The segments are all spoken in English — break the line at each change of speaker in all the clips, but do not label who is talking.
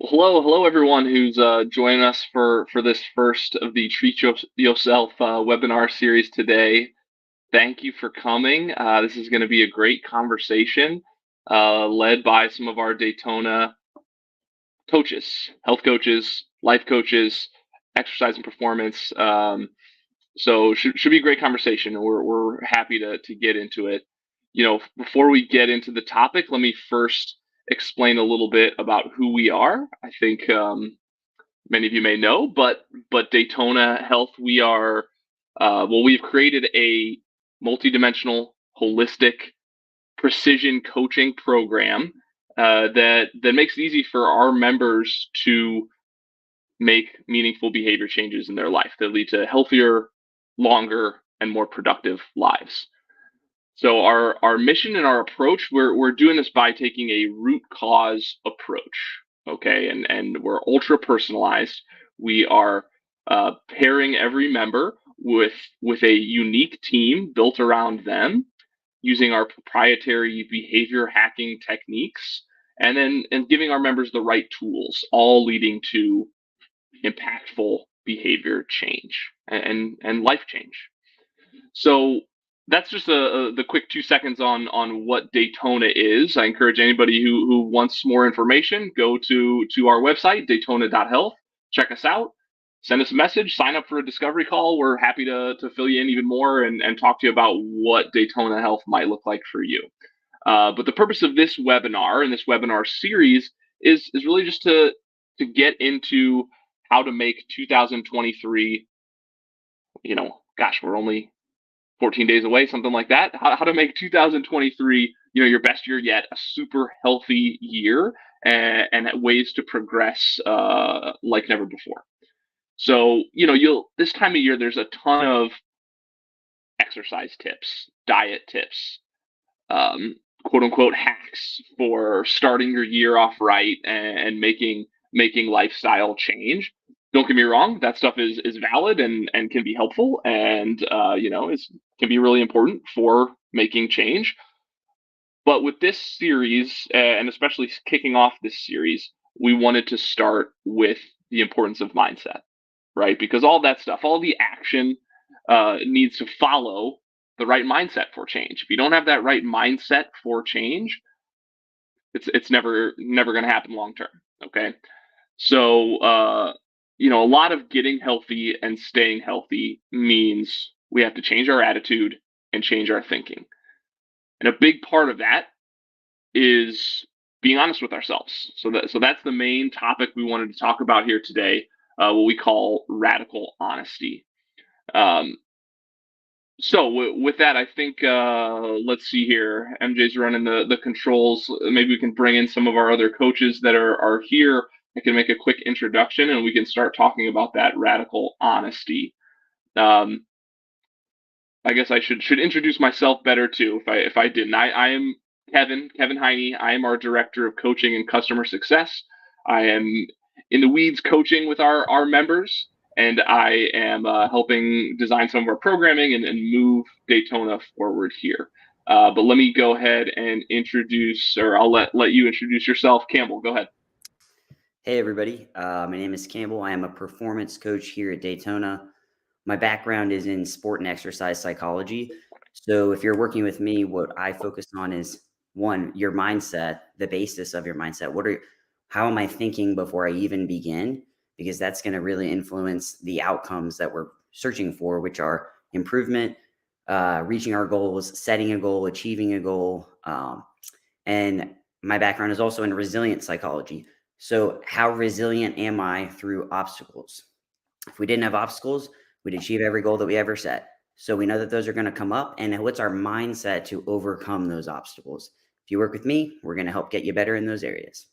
Hello, everyone who's joining us for this first of the Yourself webinar series today. Thank you for coming. This is going to be a great conversation led by some of our Daytona coaches, health coaches, life coaches, exercise and performance. So should be a great conversation. We're happy to get into it. Before we get into the topic, let me first explain a little bit about who we are. I think many of you may know, but Daytona Health, we are we've created a multidimensional, holistic, precision coaching program that makes it easy for our members to make meaningful behavior changes in their life that lead to healthier, longer, and more productive lives. So our mission and our approach, we're doing this by taking a root cause approach, okay, and we're ultra personalized. We are pairing every member with a unique team built around them, using our proprietary behavior hacking techniques, and giving our members the right tools, all leading to impactful behavior change and life change. So that's just the quick 2 seconds on what Daytona is. I encourage anybody who wants more information, go to our website, daytona.health. Check us out. Send us a message. Sign up for a discovery call. We're happy to fill you in even more and talk to you about what Daytona Health might look like for you. But the purpose of this webinar and this webinar series is really just to get into how to make 2023. Gosh, we're only 14 days away, something like that. How to make 2023, your best year yet, a super healthy year, and ways to progress like never before. So, you'll this time of year, there's a ton of exercise tips, diet tips, quote unquote hacks for starting your year off right and making lifestyle change. Don't get me wrong, that stuff is valid and can be helpful, and can be really important for making change. But with this series, and especially kicking off this series, we wanted to start with the importance of mindset, right? Because all that stuff, all the action needs to follow the right mindset for change. If you don't have that right mindset for change, it's never going to happen long term. Okay, so a lot of getting healthy and staying healthy means we have to change our attitude and change our thinking, and a big part of that is being honest with ourselves. So that's the main topic we wanted to talk about here today. What we call radical honesty. Um, with that, I think let's see here. MJ's running the controls. Maybe we can bring in some of our other coaches that are here. I can make a quick introduction, and we can start talking about that radical honesty. Um, I guess I should introduce myself better too. If I didn't, I am Kevin Heine. I am our director of coaching and customer success. I am in the weeds coaching with our members, and I am helping design some of our programming and move Daytona forward here. But let me go ahead and introduce, or I'll let you introduce yourself. Campbell, go ahead.
Hey, everybody. My name is Campbell. I am a performance coach here at Daytona. My background is in sport and exercise psychology. So if you're working with me, what I focus on is, one, your mindset, the basis of your mindset. How am I thinking before I even begin? Because that's going to really influence the outcomes that we're searching for, which are improvement, reaching our goals, setting a goal, achieving a goal. And my background is also in resilient psychology. So how resilient am I through obstacles? If we didn't have obstacles, we'd achieve every goal that we ever set. So we know that those are going to come up, and what's our mindset to overcome those obstacles? If you work with me, we're going to help get you better in those areas.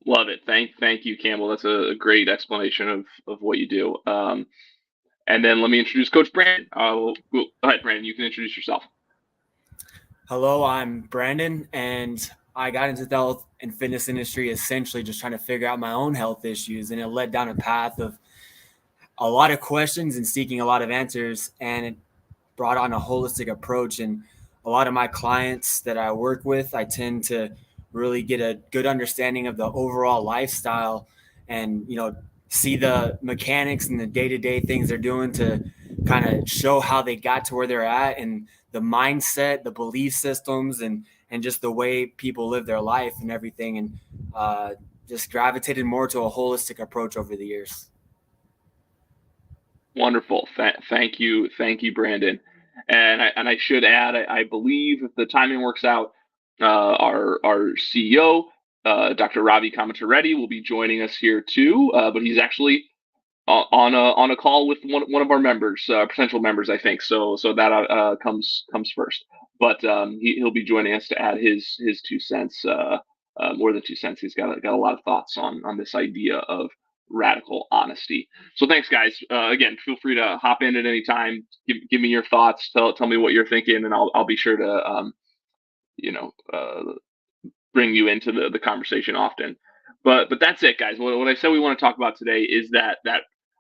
Love it. Thank you, Campbell. That's a great explanation of what you do. And then let me introduce Coach Brandon. Go ahead, Brandon. You can introduce yourself.
Hello, I'm Brandon, and I got into the health and fitness industry essentially just trying to figure out my own health issues, and it led down a path of a lot of questions and seeking a lot of answers, and it brought on a holistic approach. And a lot of my clients that I work with, I tend to really get a good understanding of the overall lifestyle and, see the mechanics and the day-to-day things they're doing to kind of show how they got to where they're at, and the mindset, the belief systems, and just the way people live their life and everything. And just gravitated more to a holistic approach over the years.
Wonderful. Thank you, Brandon. And I should add, I believe if the timing works out, our CEO, Dr. Ravi Kamatareddy, will be joining us here too. But he's actually on a call with one of our members, potential members, I think. So that comes first. But he'll be joining us to add his 2 cents, more than 2 cents. He's got a lot of thoughts on this idea of radical honesty. So thanks, guys. Again, feel free to hop in at any time. Give me your thoughts. Tell me what you're thinking, and I'll be sure to bring you into the conversation often. But that's it, guys. What I said we want to talk about today is that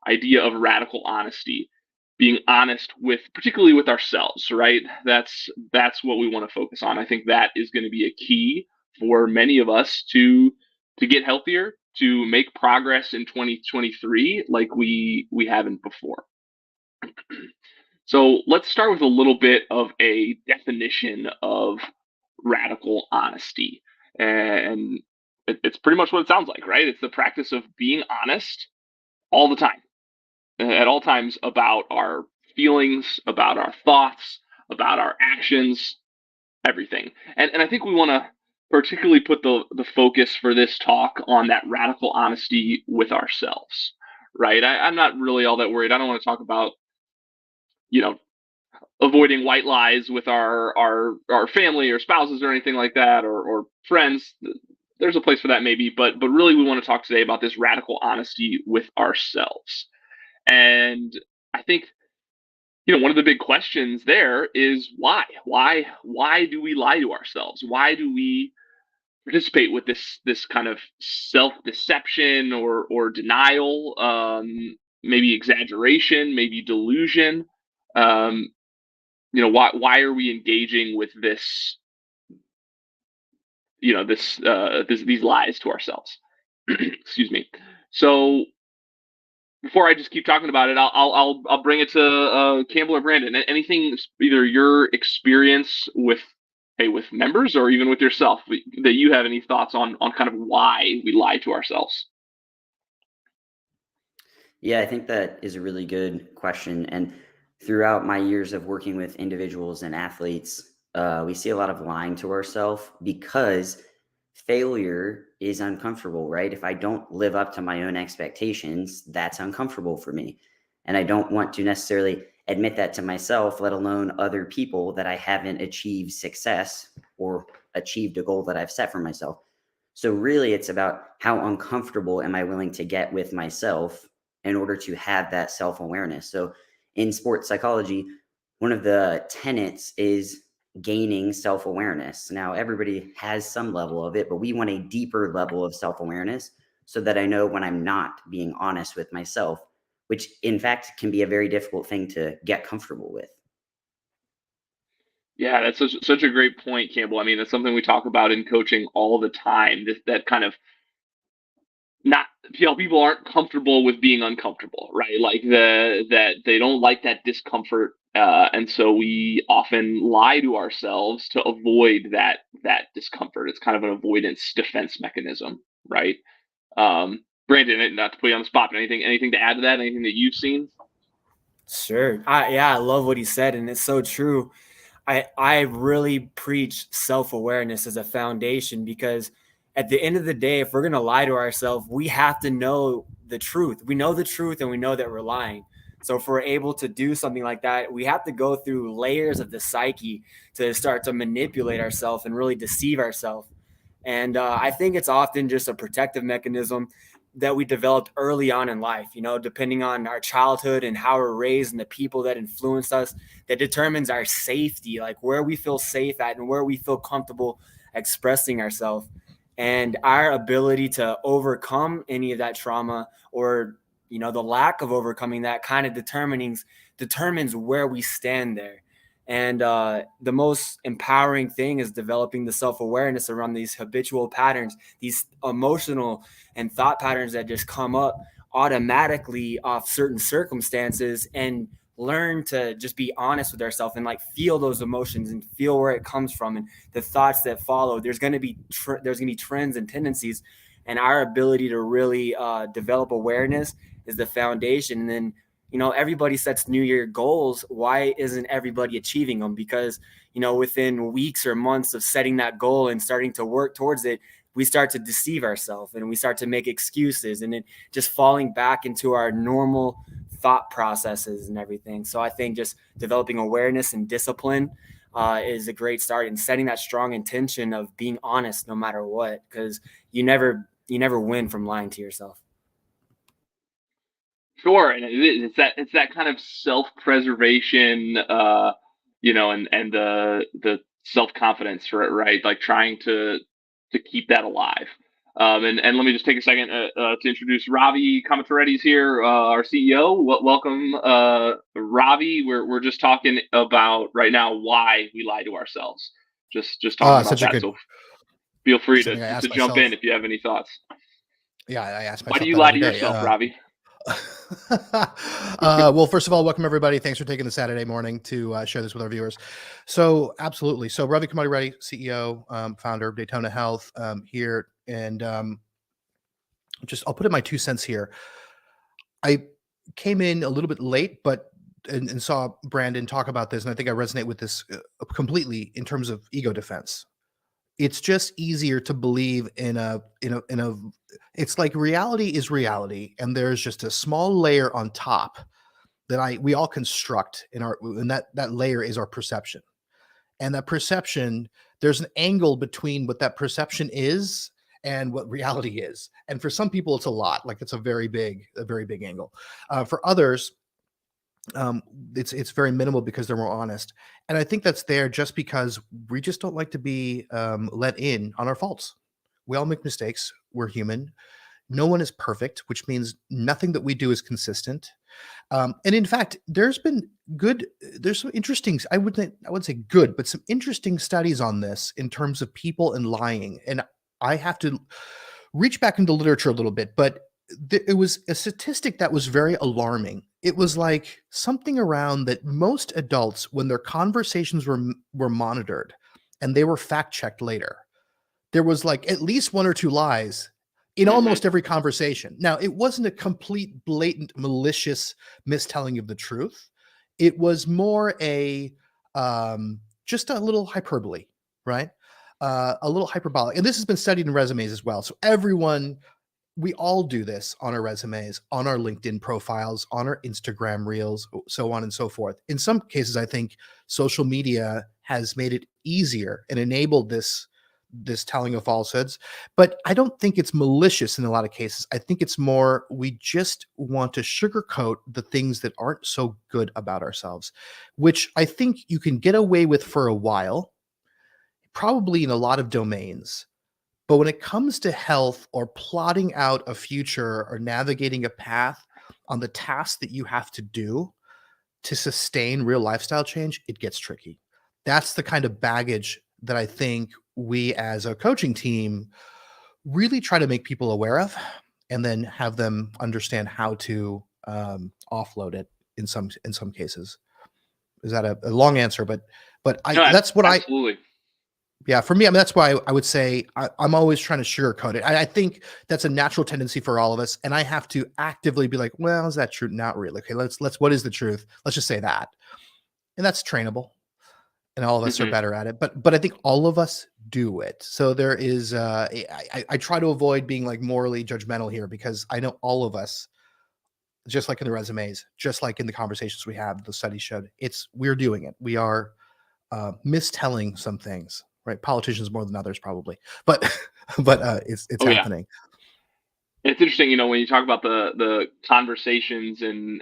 idea of radical honesty, being honest particularly with ourselves, right? That's what we want to focus on. I think that is going to be a key for many of us to get healthier, to make progress in 2023 like we haven't before. So let's start with a little bit of a definition of radical honesty. And it's pretty much what it sounds like, right? It's the practice of being honest all the time, at all times, about our feelings, about our thoughts, about our actions, everything. And I think we want to particularly put the focus for this talk on that radical honesty with ourselves, right? I'm not really all that worried. I don't want to talk about, avoiding white lies with our family or spouses or anything like that, or friends. There's a place for that maybe, but really we want to talk today about this radical honesty with ourselves. And I think, one of the big questions there is why? Why do we lie to ourselves? Why do we participate with this kind of self-deception or denial, maybe exaggeration, maybe delusion? Why are we engaging with this, these lies to ourselves? Excuse me. So before I just keep talking about it, I'll bring it to Campbell or Brandon. Anything, either your experience with members or even with yourself, that you have any thoughts on kind of why we lie to ourselves?
Yeah, I think that is a really good question. And throughout my years of working with individuals and athletes, we see a lot of lying to ourselves because failure is uncomfortable, right? If I don't live up to my own expectations, that's uncomfortable for me. And I don't want to necessarily admit that to myself, let alone other people, that I haven't achieved success or achieved a goal that I've set for myself. So really, it's about how uncomfortable am I willing to get with myself in order to have that self-awareness. So in sports psychology, one of the tenets is gaining self-awareness. Now, everybody has some level of it, but we want a deeper level of self-awareness so that I know when I'm not being honest with myself, which in fact can be a very difficult thing to get comfortable with.
Yeah, that's such a great point, Campbell. I mean, that's something we talk about in coaching all the time. That kind of, not, people aren't comfortable with being uncomfortable, right? Like that they don't like that discomfort, and so we often lie to ourselves to avoid that discomfort. It's kind of an avoidance defense mechanism, right? Brandon, not to put you on the spot, but anything to add to that? Anything that you've seen?
Sure. I love what he said, and it's so true. I really preach self-awareness as a foundation, because at the end of the day, if we're going to lie to ourselves, we have to know the truth. We know the truth, and we know that we're lying. So if we're able to do something like that, we have to go through layers of the psyche to start to manipulate ourselves and really deceive ourselves. And I think it's often just a protective mechanism that we developed early on in life, depending on our childhood and how we're raised and the people that influenced us, that determines our safety, like where we feel safe at and where we feel comfortable expressing ourselves. And our ability to overcome any of that trauma, or, the lack of overcoming that, kind of determines where we stand there. And the most empowering thing is developing the self-awareness around these habitual patterns, these emotional and thought patterns that just come up automatically off certain circumstances, and learn to just be honest with ourselves and like feel those emotions and feel where it comes from and the thoughts that follow. There's going to be trends and tendencies, and our ability to really develop awareness is the foundation. And then, everybody sets New Year goals. Why isn't everybody achieving them? Because, within weeks or months of setting that goal and starting to work towards it, we start to deceive ourselves and we start to make excuses, and then just falling back into our normal thought processes and everything. So I think just developing awareness and discipline is a great start, and setting that strong intention of being honest no matter what, because you never win from lying to yourself.
Sure, and it's that kind of self-preservation, and the self-confidence for it, right? Like trying to keep that alive. And let me just take a second to introduce Ravi Kamatareddy's here, our CEO. Welcome, Ravi. We're just talking about right now why we lie to ourselves. Just talking about that. So feel free to jump in if you have any thoughts.
Yeah, I ask myself.
Why do you lie to yourself, Ravi?
Well, first of all, welcome everybody. Thanks for taking the Saturday morning to share this with our viewers. So absolutely. So Ravi Kamatareddy, CEO, founder of Daytona Health here. And I'll put in my 2 cents here. I came in a little bit late, but and saw Brandon talk about this. And I think I resonate with this completely in terms of ego defense. It's just easier to believe in a it's like reality is reality, and there's just a small layer on top that we all construct and that layer is our perception. And that perception, there's an angle between what that perception is and what reality is. And for some people, it's a lot. Like it's a very big angle. For others, it's very minimal because they're more honest. And I think that's there just because we just don't like to be let in on our faults. We all make mistakes. We're human. No one is perfect, which means nothing that we do is consistent. And in fact, there's some interesting, I wouldn't say good, but some interesting studies on this in terms of people and lying. And I have to reach back into literature a little bit, but it was a statistic that was very alarming. It was like something around that most adults, when their conversations were monitored and they were fact checked later, there was like at least 1 or 2 lies in almost every conversation. Now, it wasn't a complete, blatant, malicious mistelling of the truth. It was more just a little hyperbole, right? A little hyperbolic. And this has been studied in resumes as well. So we all do this on our resumes, on our LinkedIn profiles, on our Instagram reels, so on and so forth. In some cases, I think social media has made it easier and enabled this telling of falsehoods, but I don't think it's malicious in a lot of cases. I think it's more, we just want to sugarcoat the things that aren't so good about ourselves, which I think you can get away with for a while, probably in a lot of domains. But when it comes to health or plotting out a future or navigating a path on the tasks that you have to do to sustain real lifestyle change, it gets tricky. That's the kind of baggage that I think we as a coaching team really try to make people aware of, and then have them understand how to offload it in some cases. Is that a long answer? But that's what
absolutely.
Yeah, for me, I mean, that's why I would say I'm always trying to sugarcoat it. I think that's a natural tendency for all of us, and I have to actively be like, well, is that true? Not really. Okay, let's. What is the truth? Let's just say that, and that's trainable, and all of us are better at it. But I think all of us do it. So there is. I try to avoid being like morally judgmental here, because I know all of us, just like in the resumes, just like in the conversations we have, the studies showed we're doing it. We are mistelling some things. Right, politicians more than others probably, but it's happening.
Yeah. It's interesting, when you talk about the conversations and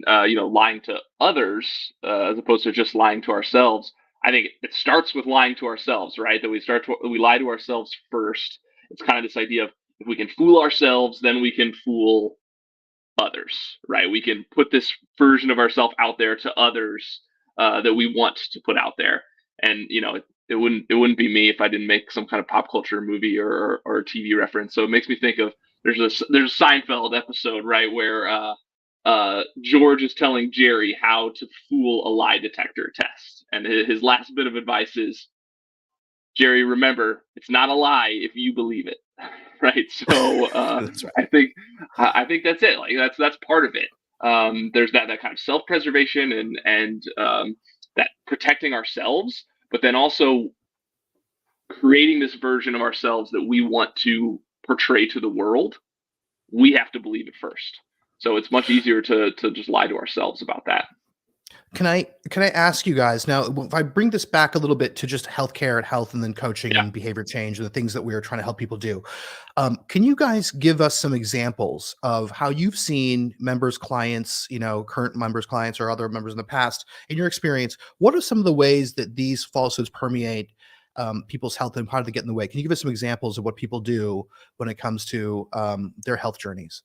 lying to others as opposed to just lying to ourselves. I think it starts with lying to ourselves, right? That we lie to ourselves first. It's kind of this idea of, if we can fool ourselves, then we can fool others, right? We can put this version of ourselves out there to others, that we want to put out there. And it wouldn't be me if I didn't make some kind of pop culture movie or TV reference. So it makes me think of there's a Seinfeld episode, right, where George is telling Jerry how to fool a lie detector test, and his last bit of advice is, Jerry, remember, it's not a lie if you believe it, right? So
That's right.
I think that's it. Like that's part of it. There's that kind of self-preservation and that protecting ourselves, but then also creating this version of ourselves that we want to portray to the world. We have to believe it first. So it's much easier to just lie to ourselves about that.
Can I ask you guys now, if I bring this back a little bit to just healthcare and health and then coaching and behavior change and the things that we are trying to help people do, can you guys give us some examples of how you've seen members, clients, current members, clients, or other members in the past, in your experience, what are some of the ways that these falsehoods permeate people's health and how do they get in the way? Can you give us some examples of what people do when it comes to their health journeys?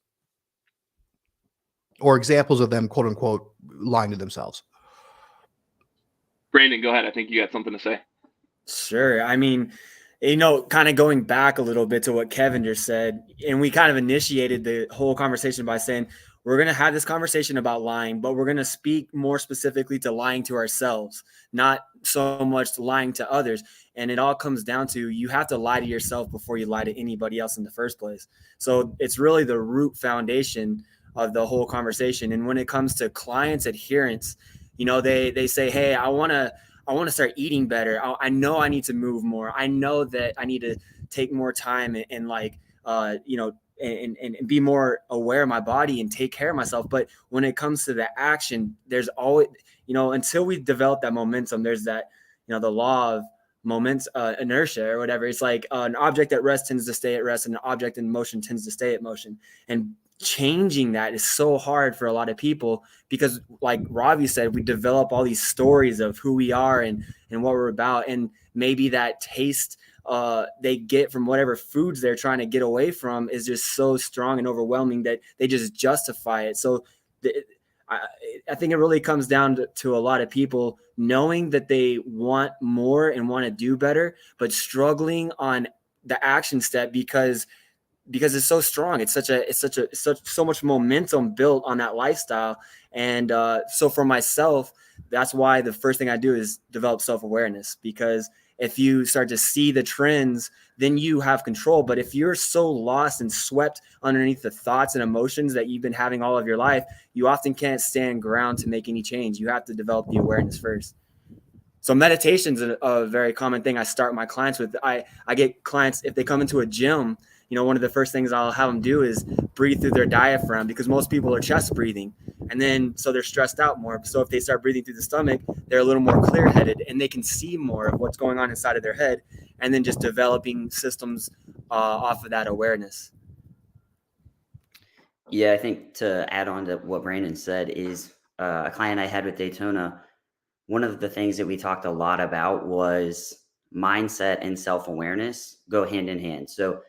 Or examples of them, quote unquote, lying to themselves?
Brandon, go ahead. I think you got something to say.
Sure. I mean, kind of going back a little bit to what Kevin just said, and we kind of initiated the whole conversation by saying, we're going to have this conversation about lying, but we're going to speak more specifically to lying to ourselves, not so much lying to others. And it all comes down to, you have to lie to yourself before you lie to anybody else in the first place. So it's really the root foundation of the whole conversation. And when it comes to clients' adherence, they say, hey, I want to start eating better. I know I need to move more. I know that I need to take more time and be more aware of my body and take care of myself. But when it comes to the action, there's always, until we develop that momentum, there's that, the law of inertia or whatever. It's like an object at rest tends to stay at rest, and an object in motion tends to stay at motion. And changing that is so hard for a lot of people because, like Ravi said, we develop all these stories of who we are and what we're about. And maybe that taste they get from whatever foods they're trying to get away from is just so strong and overwhelming that they just justify it. So I think it really comes down to a lot of people knowing that they want more and want to do better, but struggling on the action step because it's so strong. It's so much momentum built on that lifestyle. And so for myself, that's why the first thing I do is develop self-awareness, because if you start to see the trends, then you have control. But if you're so lost and swept underneath the thoughts and emotions that you've been having all of your life, you often can't stand ground to make any change. You have to develop the awareness first. So meditation's a very common thing I start my clients with. I get clients, if they come into a gym, one of the first things I'll have them do is breathe through their diaphragm, because most people are chest breathing. And then, so they're stressed out more. So if they start breathing through the stomach, they're a little more clear headed and they can see more of what's going on inside of their head, and then just developing systems off of that awareness.
Yeah, I think to add on to what Brandon said is a client I had with Daytona, one of the things that we talked a lot about was mindset and self-awareness go hand in hand. So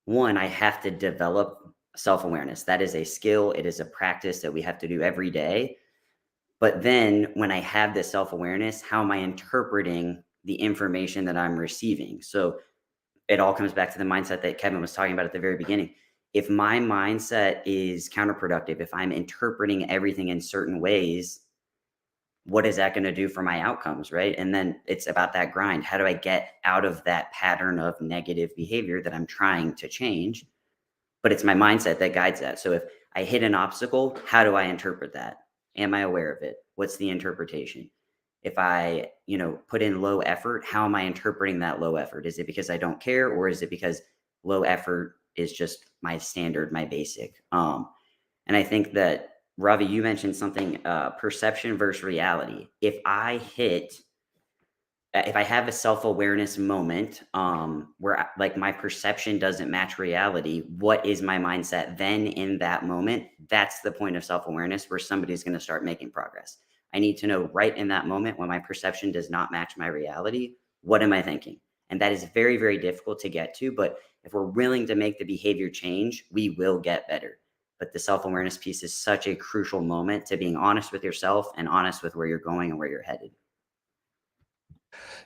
one, I have to develop self-awareness. That is a skill. It is a practice that we have to do every day. But then when I have this self-awareness, how am I interpreting the information that I'm receiving? So it all comes back to the mindset that Kevin was talking about at the very beginning. If my mindset is counterproductive, if I'm interpreting everything in certain ways, what is that going to do for my outcomes, right? And then it's about that grind. How do I get out of that pattern of negative behavior that I'm trying to change? But it's my mindset that guides that. So if I hit an obstacle, how do I interpret that? Am I aware of it? What's the interpretation? If I, put in low effort, how am I interpreting that low effort? Is it because I don't care, or is it because low effort is just my standard, my basic? And I think that Ravi, you mentioned something, perception versus reality. If I have a self-awareness moment where like my perception doesn't match reality, what is my mindset then in that moment? That's the point of self-awareness where somebody's going to start making progress. I need to know right in that moment when my perception does not match my reality, what am I thinking? And that is very, very difficult to get to. But if we're willing to make the behavior change, we will get better. but the self-awareness piece is such a crucial moment to being honest with yourself and honest with where you're going and where you're headed.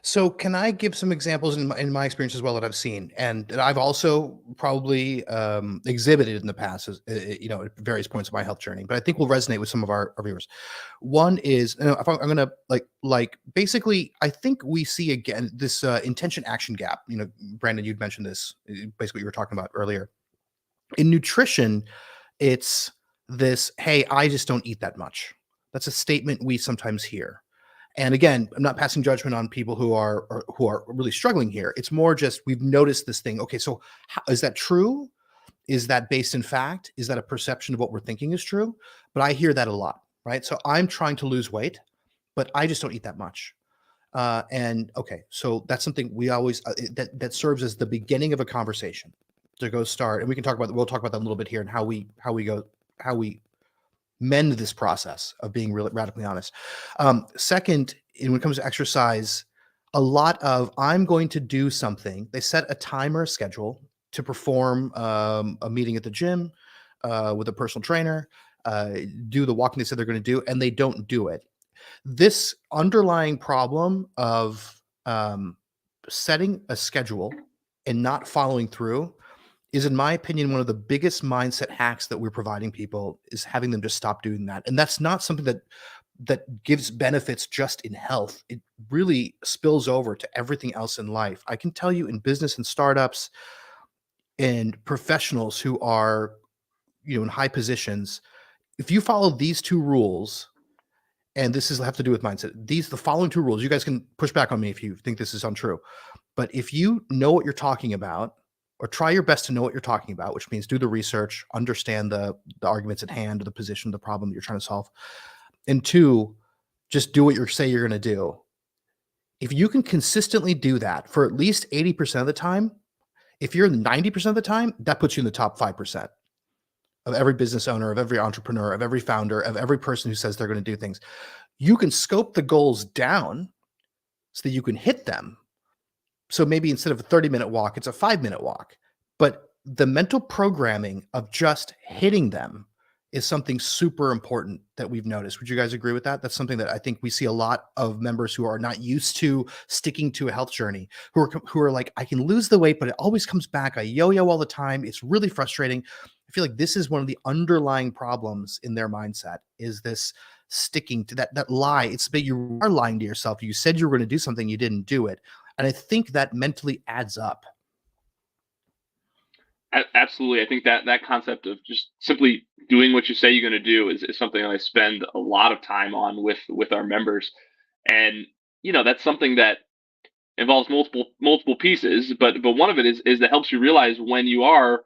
So can I give some examples in my experience as well that I've seen and that I've also probably exhibited in the past, as, at various points of my health journey, but I think will resonate with some of our viewers. One is, if I'm going to basically, I think we see again this intention action gap. Brandon, you'd mentioned this, basically what you were talking about earlier. In nutrition, it's this, hey, I just don't eat that much. That's a statement we sometimes hear. And again, I'm not passing judgment on people who are really struggling here. It's more just we've noticed this thing. Okay, so is that true? Is that based in fact? Is that a perception of what we're thinking is true? But I hear that a lot, right? So I'm trying to lose weight, but I just don't eat that much. And okay, so that's something we always that serves as the beginning of a conversation to go start. And we'll talk about that a little bit here and how we mend this process of being really radically honest. Second, when it comes to exercise, a lot of I'm going to do something. They set a timer, schedule to perform a meeting at the gym with a personal trainer, do the walking they said they're going to do, and they don't do it. This underlying problem of setting a schedule and not following through is, in my opinion, one of the biggest mindset hacks that we're providing people, is having them just stop doing that. And that's not something that gives benefits just in health. It really spills over to everything else in life. I can tell you in business and startups and professionals who are, in high positions, if you follow these two rules, and this have to do with mindset, the following two rules, you guys can push back on me if you think this is untrue, but if you know what you're talking about, or try your best to know what you're talking about, which means do the research, understand the arguments at hand, or the position, the problem that you're trying to solve. And two, just do what you say you're going to do. If you can consistently do that for at least 80% of the time, if you're 90% of the time, that puts you in the top 5% of every business owner, of every entrepreneur, of every founder, of every person who says they're going to do things. You can scope the goals down so that you can hit them. So maybe instead of a 30-minute walk, it's a 5-minute walk. But the mental programming of just hitting them is something super important that we've noticed. Would you guys agree with that? That's something that I think we see a lot of members who are not used to sticking to a health journey, who are like, I can lose the weight, but it always comes back. I yo-yo all the time. It's really frustrating. I feel like this is one of the underlying problems in their mindset, is this sticking to that lie. It's that you are lying to yourself. You said you were going to do something, you didn't do it. And I think that mentally adds up.
Absolutely. I think that concept of just simply doing what you say you're going to do is something that I spend a lot of time on with our members. And, that's something that involves multiple pieces, but one of it is that helps you realize when you are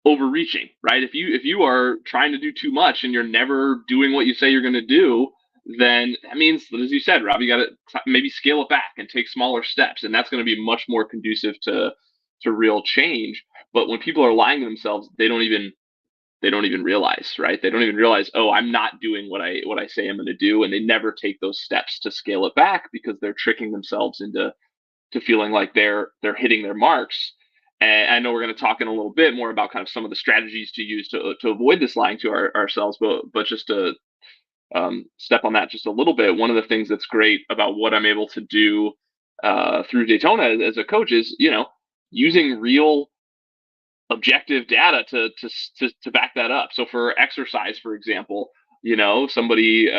overreaching, right? If you are trying to do too much and you're never doing what you say you're going to do, then that means, as you said, Rob, you got to maybe scale it back and take smaller steps. And that's going to be much more conducive to real change. But when people are lying to themselves, they don't even realize, right? They don't even realize, oh, I'm not doing what I say I'm going to do. And they never take those steps to scale it back because they're tricking themselves into feeling like they're hitting their marks. And I know we're going to talk in a little bit more about kind of some of the strategies to use to avoid this lying to ourselves. But just to step on that just a little bit, one of the things that's great about what I'm able to do through Daytona as a coach is, using real objective data to back that up. So for exercise, for example, somebody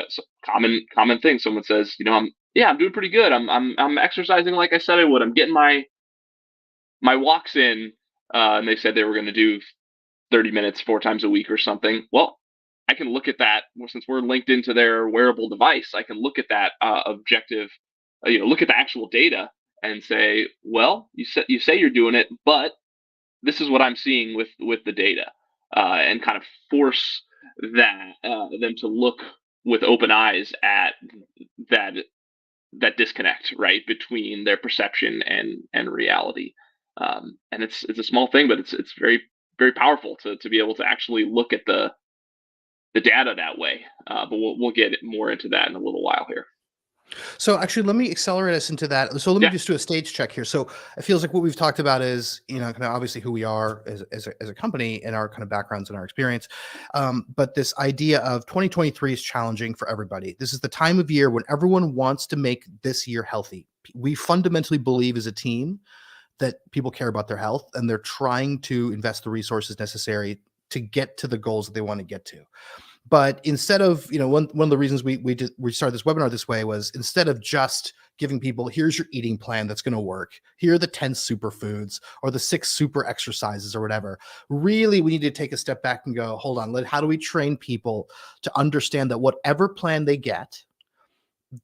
common thing, someone says, I'm doing pretty good. I'm exercising like I said I would. I'm getting my walks in, and they said they were going to do 30 minutes 4 times a week or something. Well, I can look at that. Since we're linked into their wearable device, I can look at that objective, look at the actual data and say, well, you say you're doing it, but this is what I'm seeing with the data, and kind of force them to look with open eyes at that disconnect, right, between their perception and reality. And it's a small thing, but it's very, very powerful to be able to actually look at the data that way. But we'll get more into that in a little while here.
So actually, let me accelerate us into that. So let me
Yeah.
just do a stage check here. So it feels like what we've talked about is, kind of obviously who we are as a company and our kind of backgrounds and our experience. But this idea of 2023 is challenging for everybody. This is the time of year when everyone wants to make this year healthy. We fundamentally believe as a team that people care about their health and they're trying to invest the resources necessary to get to the goals that they want to get to. But instead of, one of the reasons we started this webinar this way was instead of just giving people, here's your eating plan that's going to work, here are the 10 superfoods or the 6 super exercises or whatever. Really, we need to take a step back and go, hold on, how do we train people to understand that whatever plan they get,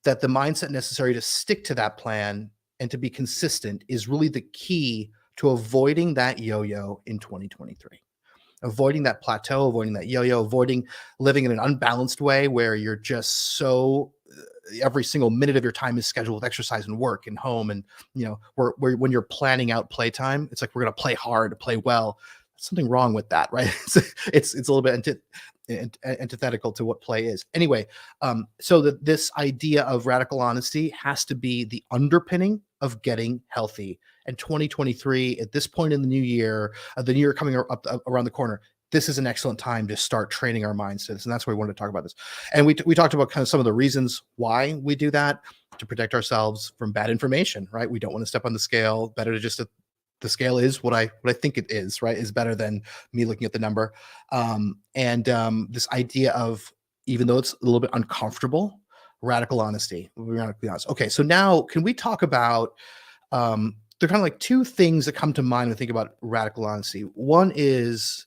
that the mindset necessary to stick to that plan and to be consistent is really the key to avoiding that yo-yo in 2023. Avoiding that plateau, avoiding that yo-yo, avoiding living in an unbalanced way where you're just so every single minute of your time is scheduled with exercise and work and home. And, when you're planning out playtime, it's like, we're going to play hard, play well. There's something wrong with that, right? It's a little bit antithetical to what play is. Anyway, so this idea of radical honesty has to be the underpinning of getting healthy. And 2023, at this point in the new year coming up around the corner, this is an excellent time to start training our minds to this. And that's why we wanted to talk about this. And we talked about kind of some of the reasons why we do that, to protect ourselves from bad information, right? We don't want to step on the scale. Better to just the scale is what I think it is, right? Is better than me looking at the number. This idea of, even though it's a little bit uncomfortable, radical honesty. We're radically honest. Okay, so now can we talk about there are kind of like two things that come to mind when I think about radical honesty. One is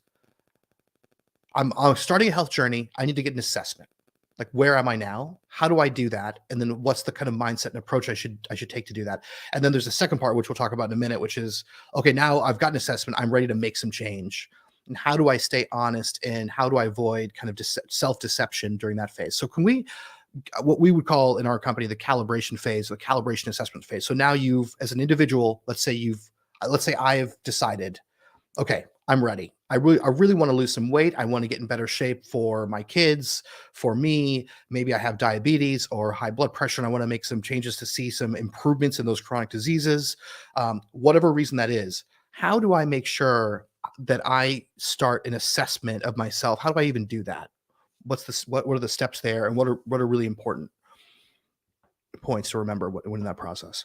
I'm starting a health journey. I need to get an assessment. Like, where am I now? How do I do that? And then what's the kind of mindset and approach I should take to do that? And then there's a second part, which we'll talk about in a minute, which is, okay, now I've got an assessment. I'm ready to make some change. And how do I stay honest? And how do I avoid kind of self-deception during that phase? So can we, what we would call in our company, the calibration phase, the calibration assessment phase. So now as an individual, let's say I have decided, okay, I'm ready. I really want to lose some weight. I want to get in better shape for my kids, for me. Maybe I have diabetes or high blood pressure, and I want to make some changes to see some improvements in those chronic diseases. Whatever reason that is, how do I make sure that I start an assessment of myself? How do I even do that? What are the steps there, and what are really important points to remember when in that process?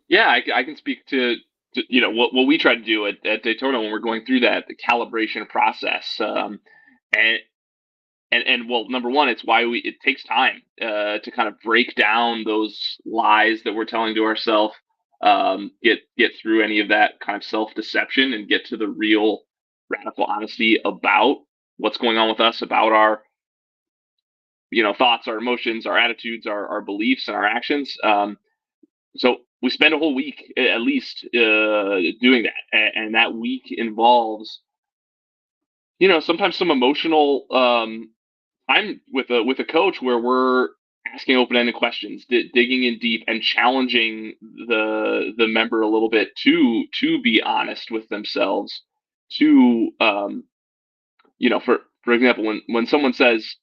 Yeah, I can speak to what we try to do at Daytona when we're going through the calibration process. And well, number one, it's why it takes time to kind of break down those lies that we're telling to ourselves, get through any of that kind of self-deception and get to the real radical honesty about what's going on with us, about our thoughts, our emotions, our attitudes, our beliefs, and our actions. So we spend a whole week at least doing that, and that week involves, sometimes some emotional time with a coach where we're asking open-ended questions, digging in deep, and challenging the member a little bit to be honest with themselves. To for example, when someone says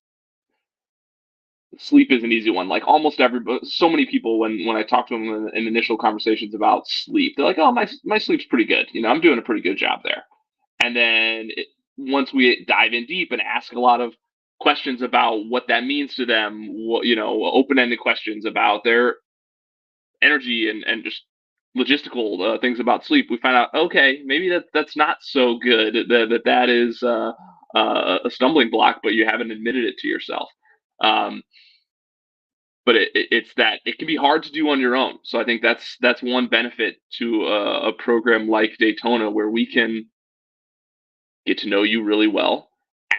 sleep is an easy one. Like almost so many people, when I talk to them in initial conversations about sleep, they're like, "Oh, my sleep's pretty good. I'm doing a pretty good job there." And then once we dive in deep and ask a lot of questions about what that means to them, open-ended questions about their energy and just logistical things about sleep, we find out, okay, maybe that's not so good. That is a stumbling block, but you haven't admitted it to yourself. But it's that it can be hard to do on your own. So I think that's one benefit to a program like Daytona, where we can get to know you really well,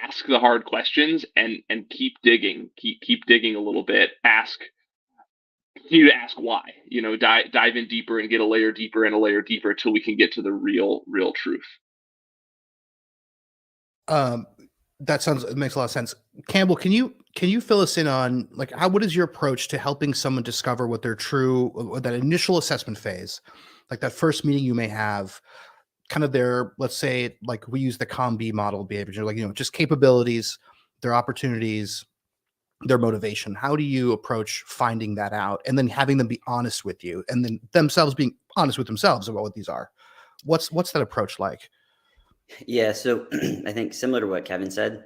ask the hard questions, and keep digging, keep digging a little bit. Continue to ask why. Dive in deeper and get a layer deeper and a layer deeper till we can get to the real truth.
It makes a lot of sense. Campbell, can you fill us in on what is your approach to helping someone discover what their that initial assessment phase, like that first meeting you may have, kind of their, let's say, like we use the COM-B model behavior, just capabilities, their opportunities, their motivation? How do you approach finding that out and then having them be honest with you and then themselves being honest with themselves about what these are? What's that approach like?
Yeah, so I think similar to what Kevin said,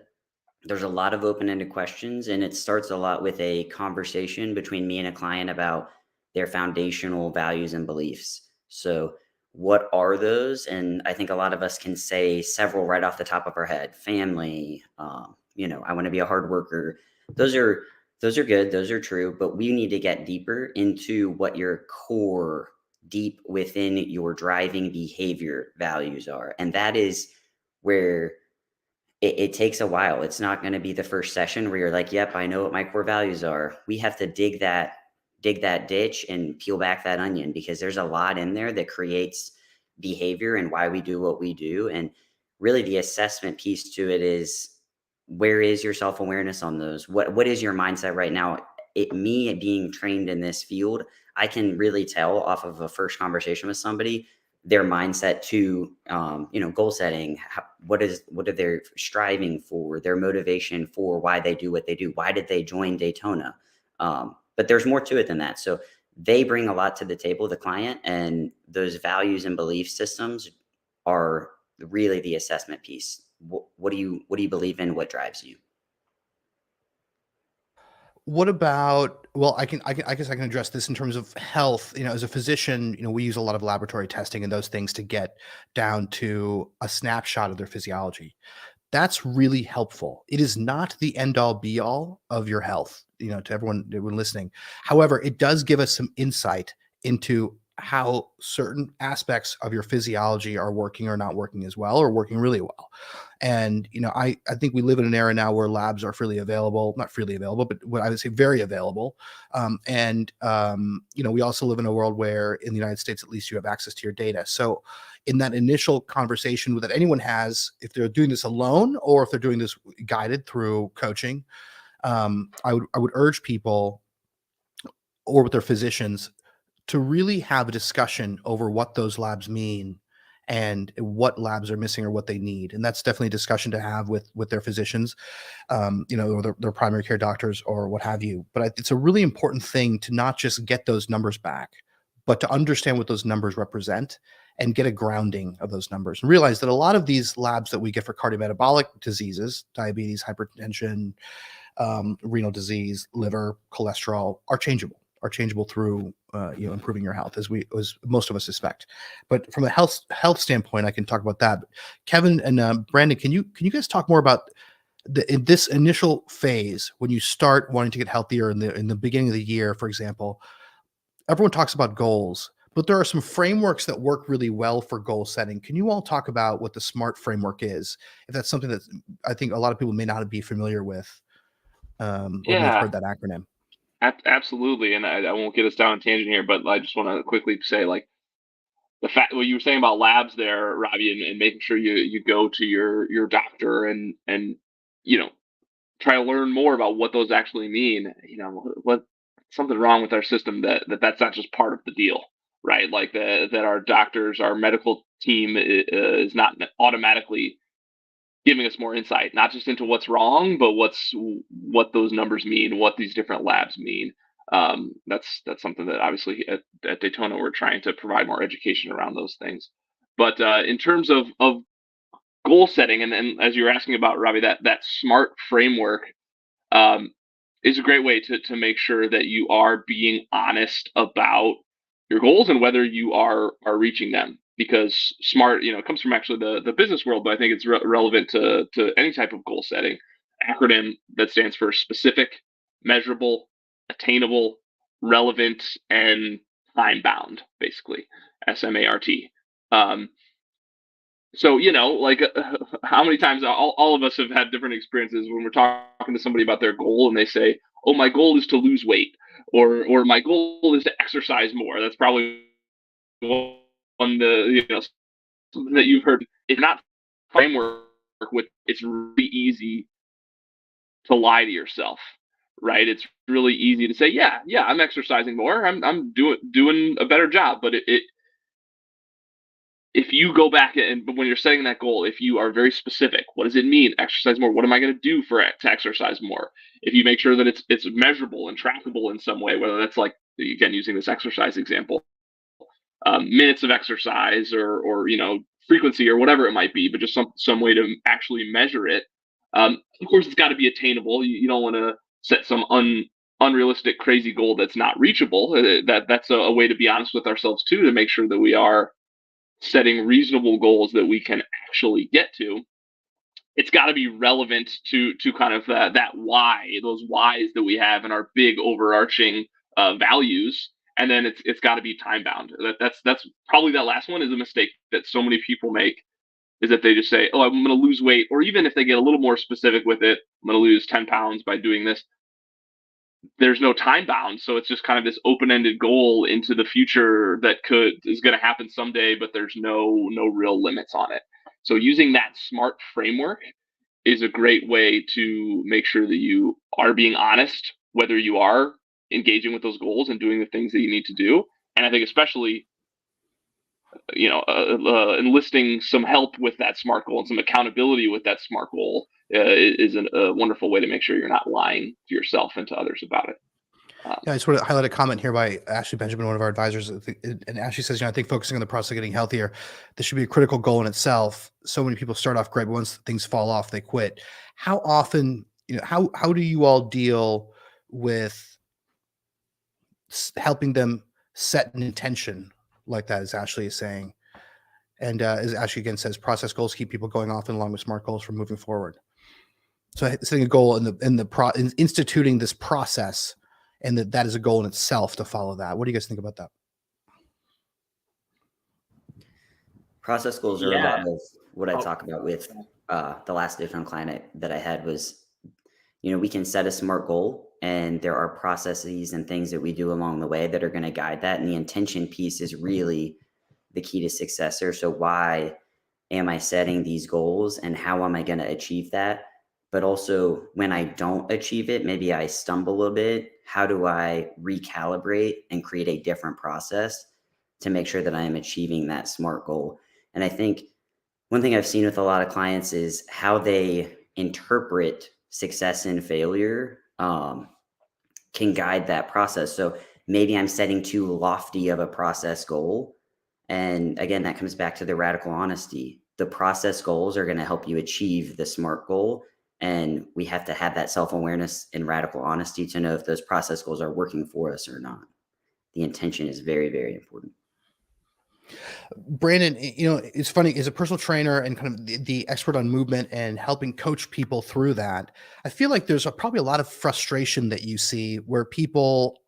there's a lot of open-ended questions, and it starts a lot with a conversation between me and a client about their foundational values and beliefs. So, what are those? And I think a lot of us can say several right off the top of our head. Family, I want to be a hard worker. Those are those are good. Those are true. But we need to get deeper into what your core, deep within your driving behavior values are, and that is where it takes a while. It's not going to be the first session where you're like, yep, I know what my core values are. We have to dig that ditch and peel back that onion, because there's a lot in there that creates behavior and why we do what we do. And really the assessment piece to it is, where is your self-awareness on those? What is your mindset right now? Me being trained in this field, I can really tell off of a first conversation with somebody their mindset to goal setting. What are they striving for, their motivation for why they do what they do, why did they join Daytona. But there's more to it than that. So they bring a lot to the table, the client, and those values and belief systems are really the assessment piece. What do you believe in? What drives you?
What about, well, I guess I can address this in terms of health. As a physician, we use a lot of laboratory testing and those things to get down to a snapshot of their physiology. That's really helpful. It is not the end all be all of your health, to everyone listening. However, it does give us some insight into how certain aspects of your physiology are working or not working as well, or working really well. And, I think we live in an era now where labs are freely available, not freely available, but what I would say very available. We also live in a world where in the United States, at least, you have access to your data. So in that initial conversation that anyone has, if they're doing this alone or if they're doing this guided through coaching, I would urge people, or with their physicians, to really have a discussion over what those labs mean and what labs are missing or what they need. And that's definitely a discussion to have with their physicians, or their primary care doctors or what have you. But it's a really important thing to not just get those numbers back, but to understand what those numbers represent and get a grounding of those numbers, and realize that a lot of these labs that we get for cardiometabolic diseases, diabetes, hypertension, renal disease, liver, cholesterol, are changeable through improving your health, as most of us suspect. But from a health standpoint, I can talk about that. But Kevin and Brandon, can you guys talk more about in this initial phase when you start wanting to get healthier in the beginning of the year, for example? Everyone talks about goals, but there are some frameworks that work really well for goal setting. Can you all talk about what the SMART framework is, if that's something that I think a lot of people may not be familiar with, or may have
Yeah,
heard that acronym?
absolutely. And I won't get us down a tangent here, but I just want to quickly say, like, the fact what you were saying about labs there, Robbie, and making sure you go to your doctor and you know try to learn more about what those actually mean. What something wrong with our system that's not just part of the deal, right? Like that our doctors, our medical team is not automatically giving us more insight, not just into what's wrong, but what those numbers mean, what these different labs mean. That's something that obviously at Daytona we're trying to provide more education around those things. But in terms of goal setting, and as you were asking about, Robbie, that SMART framework um, is a great way to make sure that you are being honest about your goals and whether you are reaching them. Because SMART, comes from actually the business world, but I think it's relevant to any type of goal setting acronym that stands for specific, measurable, attainable, relevant, and time bound. Basically, SMART. Um, so, like, how many times all of us have had different experiences when we're talking to somebody about their goal and they say, "Oh, my goal is to lose weight," or "My goal is to exercise more." That's probably one something that you've heard. If not framework with, it's really easy to lie to yourself, right? It's really easy to say, "Yeah, I'm exercising more. I'm doing a better job," but if you go back and when you're setting that goal, if you are very specific, what does it mean? Exercise more. What am I going to do to exercise more? If you make sure that it's measurable and trackable in some way, whether that's like, again, using this exercise example, minutes of exercise or frequency or whatever it might be, but just some way to actually measure it. Of course, it's got to be attainable. You don't want to set some unrealistic, crazy goal that's not reachable. That's a way to be honest with ourselves too, to make sure that we are setting reasonable goals that we can actually get to. It's got to be relevant to kind of that why, those whys that we have in our big overarching values, and then it's got to be time bound. That's probably, that last one is a mistake that so many people make, is that they just say, oh, I'm going to lose weight, or even if they get a little more specific with it, I'm going to lose 10 pounds by doing this. There's no time bound, so it's just kind of this open-ended goal into the future that is going to happen someday, but there's no real limits on it. So using that SMART framework is a great way to make sure that you are being honest, whether you are engaging with those goals and doing the things that you need to do. And I think especially, enlisting some help with that SMART goal and some accountability with that SMART goal is a wonderful way to make sure you're not lying to yourself and to others about it.
Yeah, I just want to highlight a comment here by Ashley Benjamin, one of our advisors. And Ashley says, I think focusing on the process of getting healthier, this should be a critical goal in itself. So many people start off great, but once things fall off, they quit. How often, how do you all deal with helping them set an intention like that, as Ashley is saying? And as Ashley again says, process goals keep people going off and along with SMART goals for moving forward. So setting a goal in instituting this process, and that is a goal in itself to follow that. What do you guys think about that?
Process goals are a lot of what I talk about with the last Daytona client that I had was, we can set a SMART goal, and there are processes and things that we do along the way that are going to guide that. And the intention piece is really the key to success there. So why am I setting these goals, and how am I going to achieve that? But also, when I don't achieve it, maybe I stumble a little bit. How do I recalibrate and create a different process to make sure that I am achieving that SMART goal? And I think one thing I've seen with a lot of clients is how they interpret success and failure can guide that process. So maybe I'm setting too lofty of a process goal. And again, that comes back to the radical honesty. The process goals are going to help you achieve the SMART goal. And we have to have that self-awareness and radical honesty to know if those process goals are working for us or not. The intention is very, very important.
Brandon, it's funny, as a personal trainer and kind of the expert on movement and helping coach people through that, I feel like there's probably a lot of frustration that you see where people,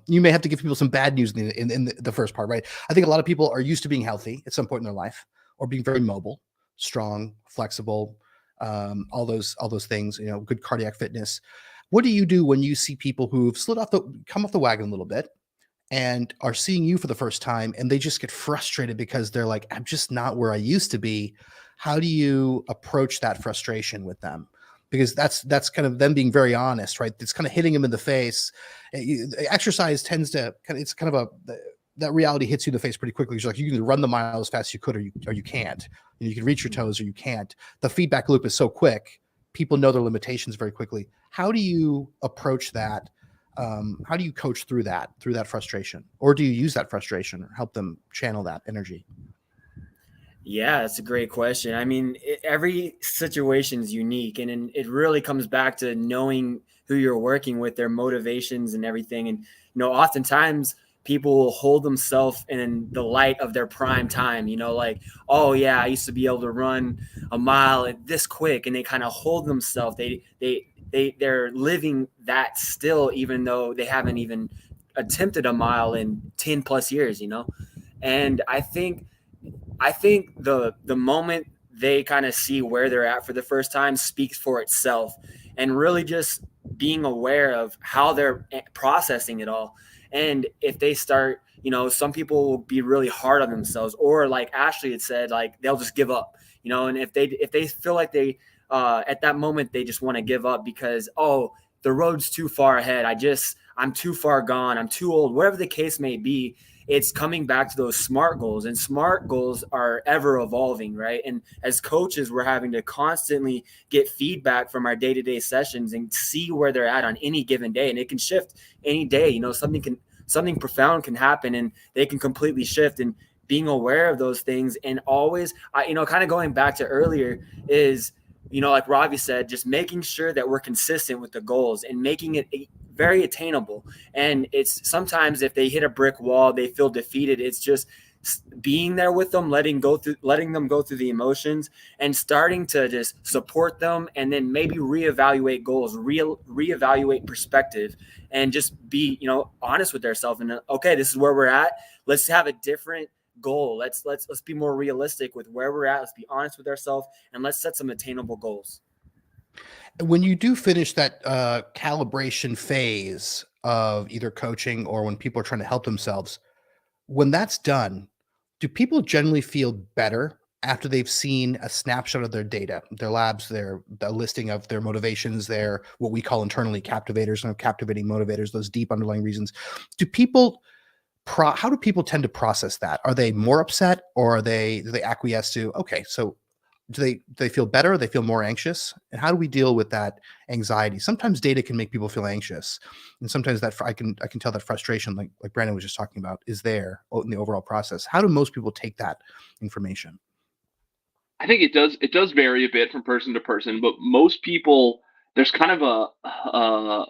you may have to give people some bad news in the first part, right? I think a lot of people are used to being healthy at some point in their life, or being very mobile, strong, flexible, all those things, good cardiac fitness. What do you do when you see people who've come off the wagon a little bit and are seeing you for the first time, and they just get frustrated because they're like, I'm just not where I used to be? How do you approach that frustration with them? Because that's kind of them being very honest, right? It's kind of hitting them in the face. Exercise tends to it's kind of that reality hits you in the face pretty quickly. You're like, you can run the mile as fast as you could, or you can't. You can reach your toes or you can't. The feedback loop is so quick. People know their limitations very quickly. How do you approach that? How do you coach through that frustration? Or do you use that frustration or help them channel that energy?
Yeah, that's a great question. I mean, every situation is unique, and it really comes back to knowing who you're working with, their motivations and everything. And, oftentimes people will hold themselves in the light of their prime time, like, oh yeah, I used to be able to run a mile this quick, and they kind of hold themselves. They're living that still, even though they haven't even attempted a mile in 10 plus years, And I think the moment they kind of see where they're at for the first time speaks for itself, and really just being aware of how they're processing it all. And if they start, some people will be really hard on themselves, or like Ashley had said, like they'll just give up, and if they feel like they, at that moment, they just want to give up because, oh, the road's too far ahead. I'm too far gone. I'm too old, whatever the case may be. it's coming back to those SMART goals, and SMART goals are ever evolving, right? And as coaches, we're having to constantly get feedback from our day-to-day sessions and see where they're at on any given day. And it can shift any day. You know, something profound can happen and they can completely shift. And being aware of those things, and always, kind of going back to earlier is, like Ravi said, just making sure that we're consistent with the goals and making it very attainable. And it's sometimes if they hit a brick wall, they feel defeated. It's just being there with them, letting them go through the emotions, and starting to just support them, and then maybe reevaluate goals, reevaluate perspective, and just be, honest with themselves. And okay, this is where we're at. Let's have a different goal. Let's be more realistic with where we're at. Let's be honest with ourselves, and let's set some attainable goals.
When you do finish that calibration phase of either coaching or when people are trying to help themselves, when that's done, do people generally feel better after they've seen a snapshot of their data, their labs, the listing of their motivations, their what we call internally captivators and captivating motivators, those deep underlying reasons? How do people tend to process that? Are they more upset, or do they acquiesce to, okay, so do they feel better? Or they feel more anxious? And how do we deal with that anxiety? Sometimes data can make people feel anxious, and sometimes that I can tell that frustration, like Brandon was just talking about, is there in the overall process. How do most people take that information?
I think it does vary a bit from person to person, but most people, there's kind of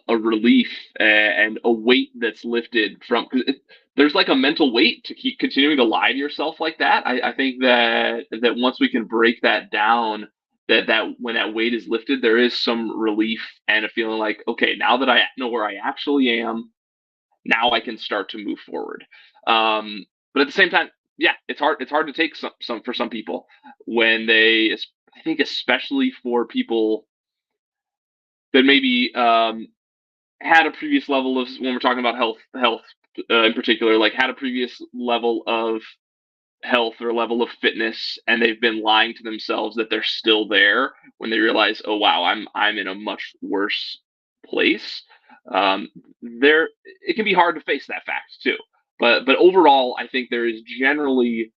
a relief and a weight that's lifted from, because there's like a mental weight to keep continuing to lie to yourself like that. I think that once we can break that down, that when that weight is lifted, there is some relief and a feeling like, okay, now that I know where I actually am, now I can start to move forward. But at the same time, yeah, it's hard to take some for some people when I think especially for people that maybe had a previous level of, when we're talking about health in particular, like had a previous level of health or level of fitness, and they've been lying to themselves that they're still there when they realize, oh wow, I'm in a much worse place. It can be hard to face that fact too. But overall, I think there is generally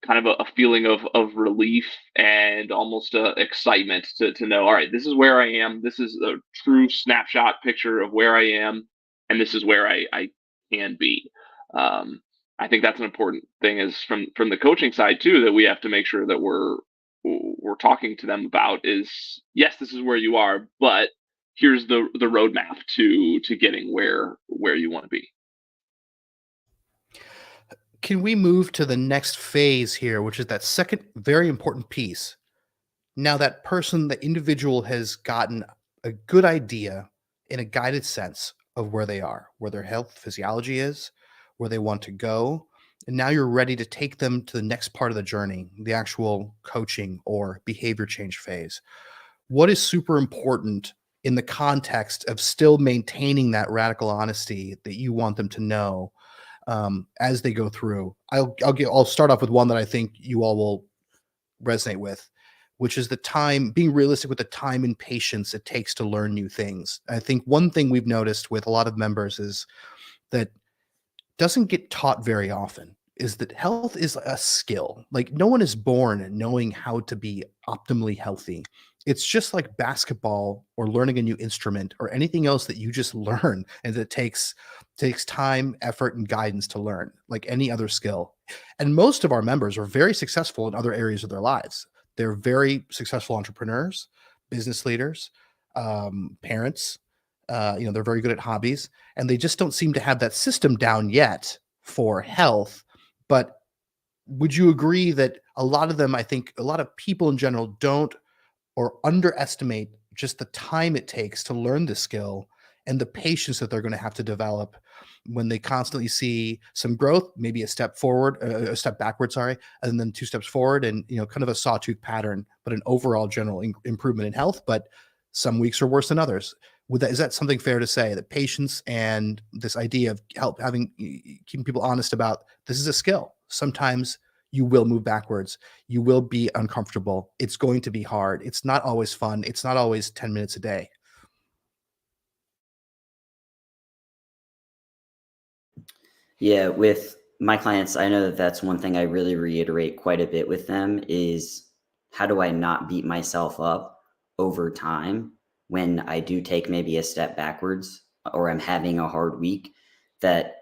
kind of a feeling of relief and almost excitement to know, all right, this is where I am. This is a true snapshot picture of where I am, and this is where I can be. I think that's an important thing, is from the coaching side too, that we have to make sure that we're talking to them about is, yes, this is where you are, but here's the roadmap to getting where you want to be.
Can we move to the next phase here, which is that second very important piece? Now that person, the individual, has gotten a good idea in a guided sense of where they are, where their health physiology is, where they want to go. And now you're ready to take them to the next part of the journey, the actual coaching or behavior change phase. What is super important in the context of still maintaining that radical honesty that you want them to know as they go through? I'll start off with one that I think you all will resonate with, which is the time, being realistic with the time and patience it takes to learn new things. I think one thing we've noticed with a lot of members is that doesn't get taught very often, is that health is a skill. Like, no one is born knowing how to be optimally healthy. It's just like basketball or learning a new instrument or anything else that you just learn, and that takes time, effort, and guidance to learn, like any other skill. And most of our members are very successful in other areas of their lives. They're very successful entrepreneurs, business leaders, parents. They're very good at hobbies, and they just don't seem to have that system down yet for health. But would you agree that a lot of them, I think a lot of people in general, don't or underestimate just the time it takes to learn the skill and the patience that they're going to have to develop when they constantly see some growth, maybe a step forward, a step backward, sorry, and then 2 steps forward, and kind of a sawtooth pattern, but an overall general improvement in health. But some weeks are worse than others. Is that something fair to say, that patience and this idea of keeping people honest about this is a skill? Sometimes you will move backwards. You will be uncomfortable. It's going to be hard. It's not always fun. It's not always 10 minutes a day.
Yeah, with my clients, I know that that's one thing I really reiterate quite a bit with them is how do I not beat myself up over time when I do take maybe a step backwards or I'm having a hard week, that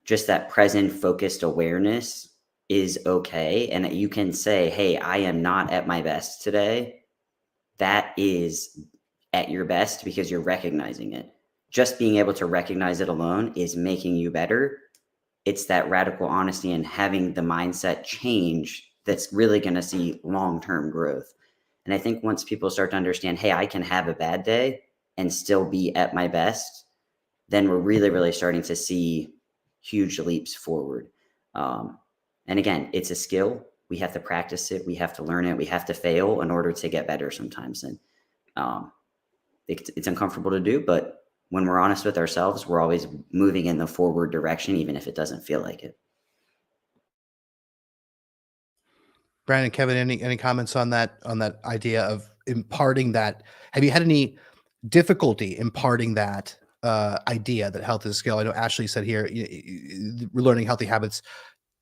just that present focused awareness is okay. And that you can say, hey, I am not at my best today. That is at your best because you're recognizing it. Just being able to recognize it alone is making you better. It's that radical honesty and having the mindset change that's really going to see long-term growth. And I think once people start to understand, hey, I can have a bad day and still be at my best, then we're really, really starting to see huge leaps forward. And again, it's a skill. We have to practice it. We have to learn it. We have to fail in order to get better sometimes. And it's uncomfortable to do, but when we're honest with ourselves, we're always moving in the forward direction, even if it doesn't feel like it.
Brandon, Kevin, any comments on that idea of imparting that? Have you had any difficulty imparting that idea that health is a skill? I know Ashley said here, learning healthy habits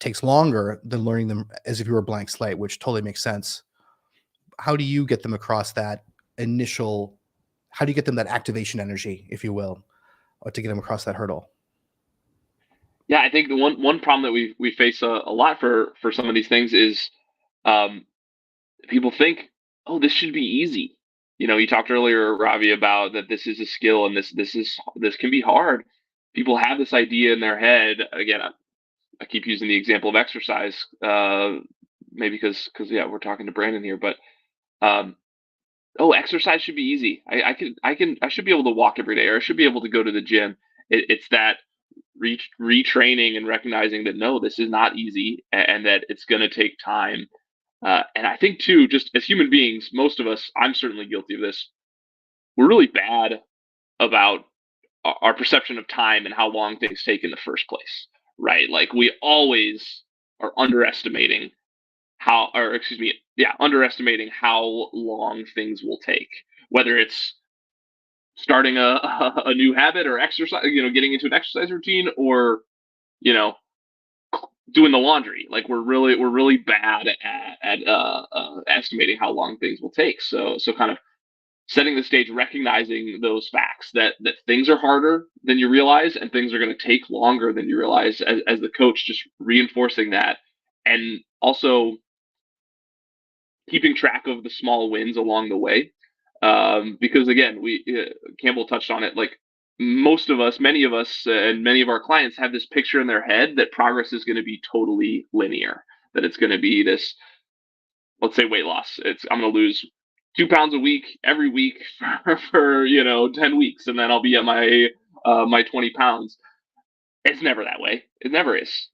takes longer than learning them as if you were a blank slate, which totally makes sense. How do you get them across that initial? How do you get them that activation energy, if you will, or to get them across that hurdle?
Yeah, I think the one problem that we face a lot for some of these things is people think, oh, this should be easy. You talked earlier, Ravi, about that this is a skill and this can be hard. People have this idea in their head. Again, I keep using the example of exercise, maybe because yeah, we're talking to Brandon here, but oh, exercise should be easy. I should be able to walk every day, or I should be able to go to the gym. It's that retraining and recognizing that no, this is not easy, and that it's going to take time. And I think too, just as human beings, most of us, I'm certainly guilty of this. We're really bad about our perception of time and how long things take in the first place, right? Like we always are underestimating underestimating how long things will take, whether it's starting a new habit or exercise, getting into an exercise routine, or, doing the laundry. Like we're really bad at estimating how long things will take. So kind of setting the stage, recognizing those facts that things are harder than you realize and things are going to take longer than you realize, as the coach, just reinforcing that, and also keeping track of the small wins along the way. Because again, Campbell touched on it, like many of us, and many of our clients have this picture in their head that progress is going to be totally linear, that it's going to be this, let's say weight loss. I'm going to lose 2 pounds a week every week for 10 weeks, and then I'll be at my 20 pounds. It's never that way. It never is,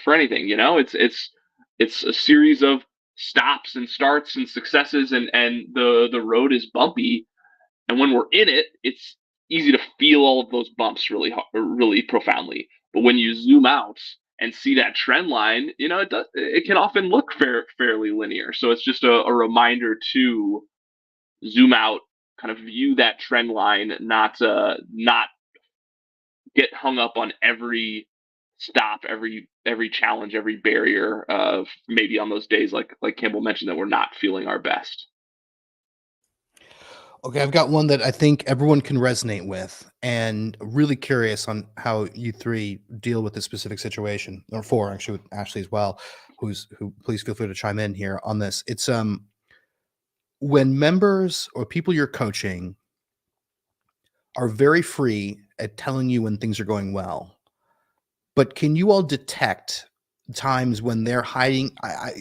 for anything. It's a series of stops and starts and successes, and the road is bumpy. And when we're in it, it's easy to feel all of those bumps really profoundly. But when you zoom out and see that trend line, it can often look fairly linear. So it's just a reminder to zoom out, kind of view that trend line, not get hung up on every stop, every challenge, every barrier of maybe on those days like Campbell mentioned, that we're not feeling our best.
Okay, I've got one that I think everyone can resonate with, and really curious on how you three deal with this specific situation, or four actually, with Ashley as well, who please feel free to chime in here on this. It's when members or people you're coaching are very free at telling you when things are going well, but can you all detect times when they're hiding? I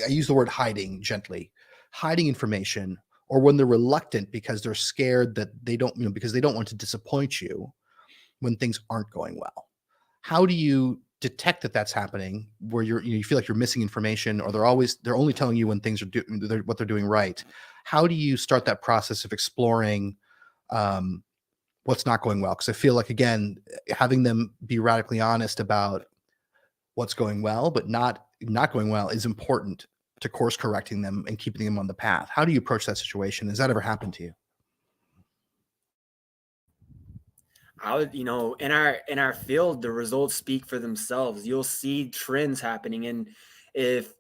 use the word hiding gently, hiding information, or when they're reluctant because they're scared that they don't, because they don't want to disappoint you when things aren't going well. How do you detect that that's happening, where you feel like you're missing information, or they're only telling you when things are what they're doing right? How do you start that process of exploring what's not going well? Because I feel like, again, having them be radically honest about what's going well but not going well is important to course correcting them and keeping them on the path. How do you approach that situation? Has that ever happened to you?
I would, in our field, the results speak for themselves. You'll see trends happening, and if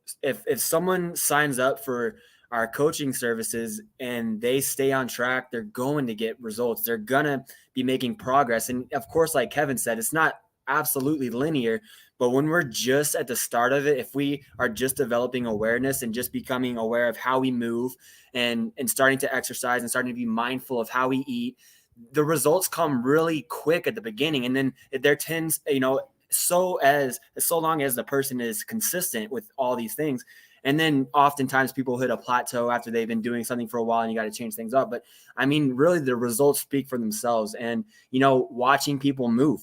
someone signs up for our coaching services and they stay on track, they're going to get results. They're gonna be making progress, and of course, like Kevin said, it's not absolutely linear. But when we're just at the start of it, if we are just developing awareness and just becoming aware of how we move and starting to exercise and starting to be mindful of how we eat, the results come really quick at the beginning. And then there tends, so long as the person is consistent with all these things. And then oftentimes people hit a plateau after they've been doing something for a while and you got to change things up. But I mean, really the results speak for themselves. And, watching people move,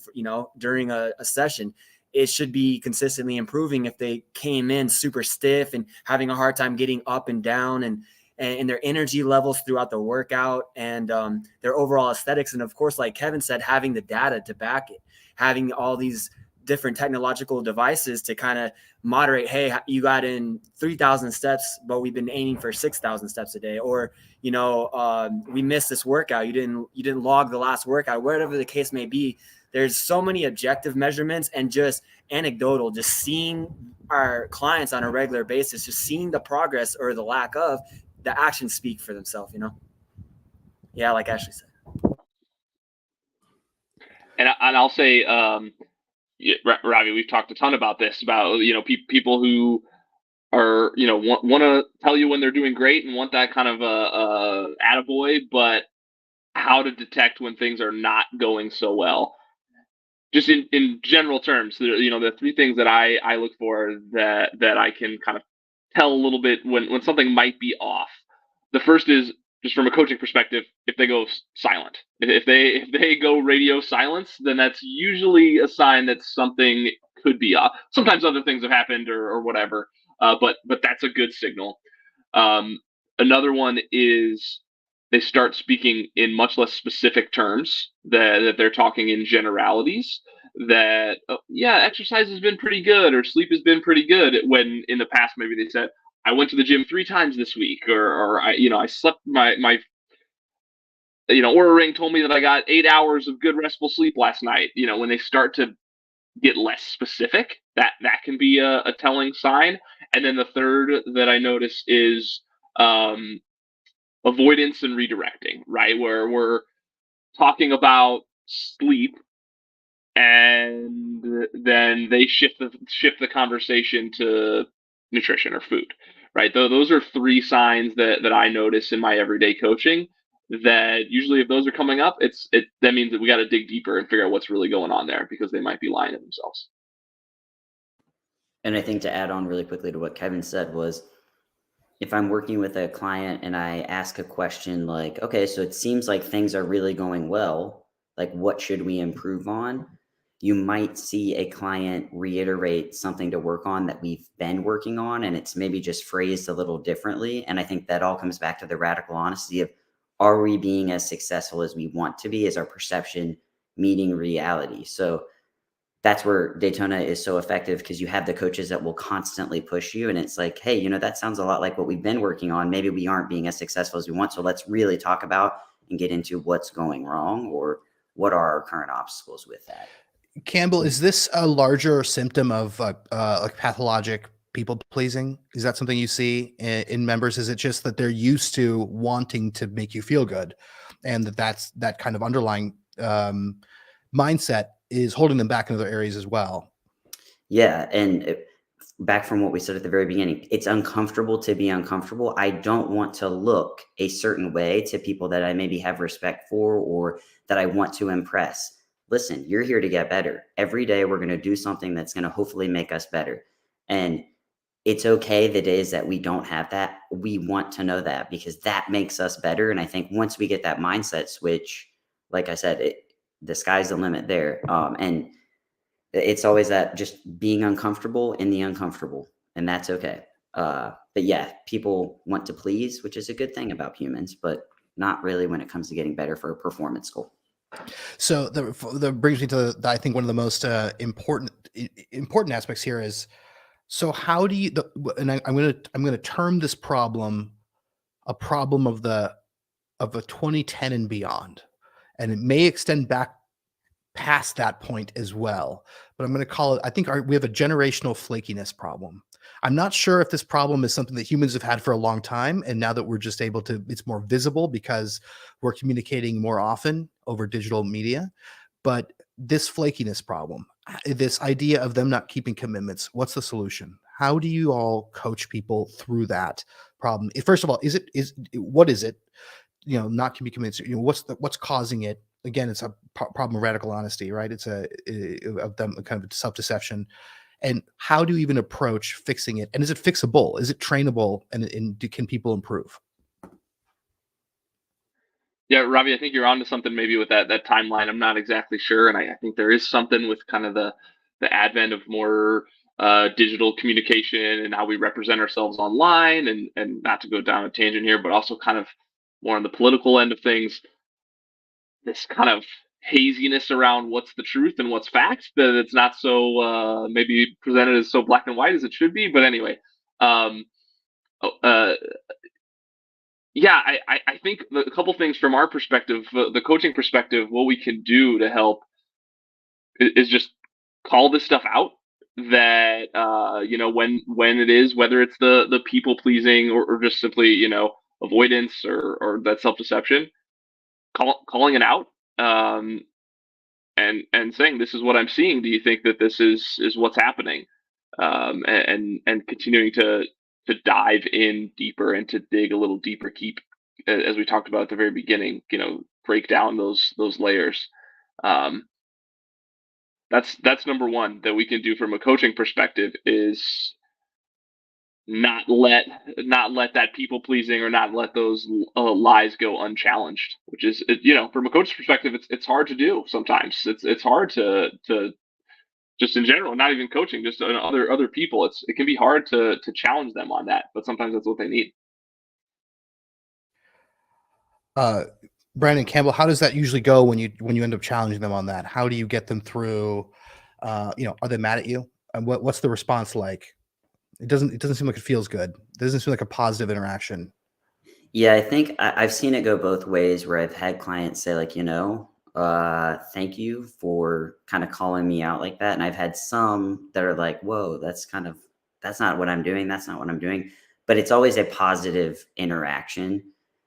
during a session, it should be consistently improving. If they came in super stiff and having a hard time getting up and down and their energy levels throughout the workout and their overall aesthetics. And of course, like Kevin said, having the data to back it, having all these different technological devices to kind of moderate, hey, you got in 3,000 steps, but we've been aiming for 6,000 steps a day. Or, we missed this workout. You didn't log the last workout, whatever the case may be. There's so many objective measurements and just anecdotal, just seeing our clients on a regular basis, just seeing the progress or the lack of. The actions speak for themselves, Yeah, like Ashley said.
And I'll say, Ravi, we've talked a ton about this, about, people who are, want to tell you when they're doing great and want that kind of attaboy, but how to detect when things are not going so well. Just in general terms, the three things that I look for that I can kind of tell a little bit when something might be off. The first is, just from a coaching perspective, if they go silent. If they go radio silence, then that's usually a sign that something could be off. Sometimes other things have happened or whatever, but that's a good signal. Another one is they start speaking in much less specific terms, that they're talking in generalities, that exercise has been pretty good or sleep has been pretty good, when in the past maybe they said, I went to the gym 3 times this week, or I slept my Oura Ring told me that I got 8 hours of good restful sleep last night. When they start to get less specific, that can be a telling sign. And then the third that I notice is avoidance and redirecting, right? Where we're talking about sleep and then they shift the conversation to nutrition or food, right? Those are 3 signs that I notice in my everyday coaching, that usually if those are coming up, that means that we got to dig deeper and figure out what's really going on there, because they might be lying to themselves.
And I think to add on really quickly to what Kevin said was, if I'm working with a client and I ask a question like, okay, so it seems like things are really going well, like what should we improve on? You might see a client reiterate something to work on that we've been working on, and it's maybe just phrased a little differently. And I think that all comes back to the radical honesty of, are we being as successful as we want to be? Is our perception meeting reality? So that's where Daytona is so effective, because you have the coaches that will constantly push you. And it's like, hey, that sounds a lot like what we've been working on. Maybe we aren't being as successful as we want. So let's really talk about and get into what's going wrong, or what are our current obstacles with that.
Campbell, is this a larger symptom of like pathologic people pleasing? Is that something you see in members? Is it just that they're used to wanting to make you feel good, and that kind of underlying mindset is holding them back in other areas as well?
Yeah. And back from what we said at the very beginning, it's uncomfortable to be uncomfortable. I don't want to look a certain way to people that I maybe have respect for or that I want to impress. Listen, you're here to get better. Every day we're going to do something that's going to hopefully make us better. And it's okay the days that we don't have that. We want to know that, because that makes us better. And I think once we get that mindset switch, like I said, the sky's the limit there. And it's always that just being uncomfortable in the uncomfortable, and that's okay. But yeah, people want to please, which is a good thing about humans, but not really when it comes to getting better for a performance goal.
So that brings me to I think one of the most important aspects here is, so how do you? And I'm going to term this problem a problem of the 2010 and beyond, and it may extend back past that point as well, but I'm going to call it, I think we have a generational flakiness problem. I'm not sure if this problem is something that humans have had for a long time, and now that we're just able to, it's more visible because we're communicating more often over digital media. But this flakiness problem, this idea of them not keeping commitments, what's the solution? How do you all coach people through that problem? First of all, what is it? Not keeping commitments. What's causing it? Again, it's a problem of radical honesty, right? It's of them kind of self-deception. And how do you even approach fixing it? And is it fixable? Is it trainable? And can people improve?
Yeah, Ravi, I think you're onto something maybe with that timeline. I'm not exactly sure, and I think there is something with kind of the advent of more digital communication and how we represent ourselves online, and not to go down a tangent here, but also kind of more on the political end of things. This kind of haziness around what's the truth and what's fact, that it's not so maybe presented as so black and white as it should be. But anyway, um, yeah, I think a couple things from our perspective, the coaching perspective, what we can do to help is just call this stuff out. That when it is, whether it's the people pleasing or just simply avoidance or that self deception, calling it out, and saying, this is what I'm seeing. Do you think that this is what's happening? And continuing to dive in deeper and to dig a little deeper, keep, as we talked about at the very beginning, break down those layers. That's number one that we can do from a coaching perspective, is not let that people pleasing or not let those lies go unchallenged, which is, from a coach's perspective, it's hard to do sometimes. It's hard to just in general, not even coaching, just other people. It can be hard to challenge them on that, but sometimes that's what they need.
Brandon Campbell, how does that usually go when you end up challenging them on that? How do you get them through? Are they mad at you? And what's the response like? It doesn't seem like it feels good. It doesn't seem like a positive interaction.
Yeah, I think I've seen it go both ways, where I've had clients say, like, thank you for kind of calling me out like that. And I've had some that are like, whoa, that's not what I'm doing. That's not what I'm doing. But it's always a positive interaction,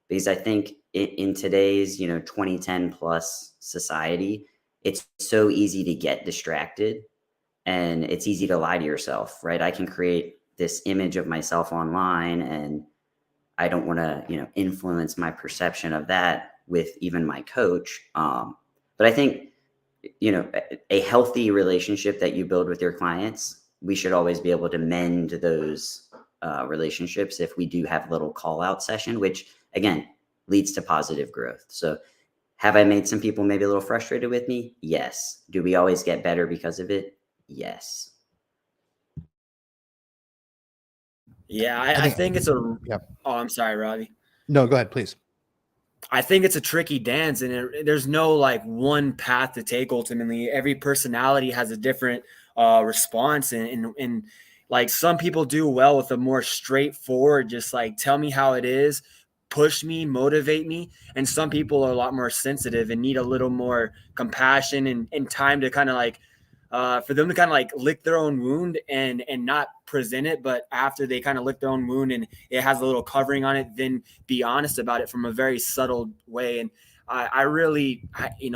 because I think in today's, 2010 plus society, it's so easy to get distracted, and it's easy to lie to yourself, right? I can create this image of myself online, and I don't want to, influence my perception of that with even my coach. But I think, a healthy relationship that you build with your clients, we should always be able to mend those relationships if we do have a little call out session, which again leads to positive growth. So have I made some people maybe a little frustrated with me? Yes. Do we always get better because of it? Yes.
Yeah, I think it's a.
Yeah.
Oh, I'm sorry, Robbie.
No, go ahead, please.
I think it's a tricky dance, and there's no like one path to take. Ultimately, every personality has a different response, and like some people do well with a more straightforward, just like tell me how it is, push me, motivate me, and some people are a lot more sensitive and need a little more compassion and time to kind of like. For them to kind of like lick their own wound and not present it, but after they kind of lick their own wound and it has a little covering on it, then be honest about it from a very subtle way. And I really,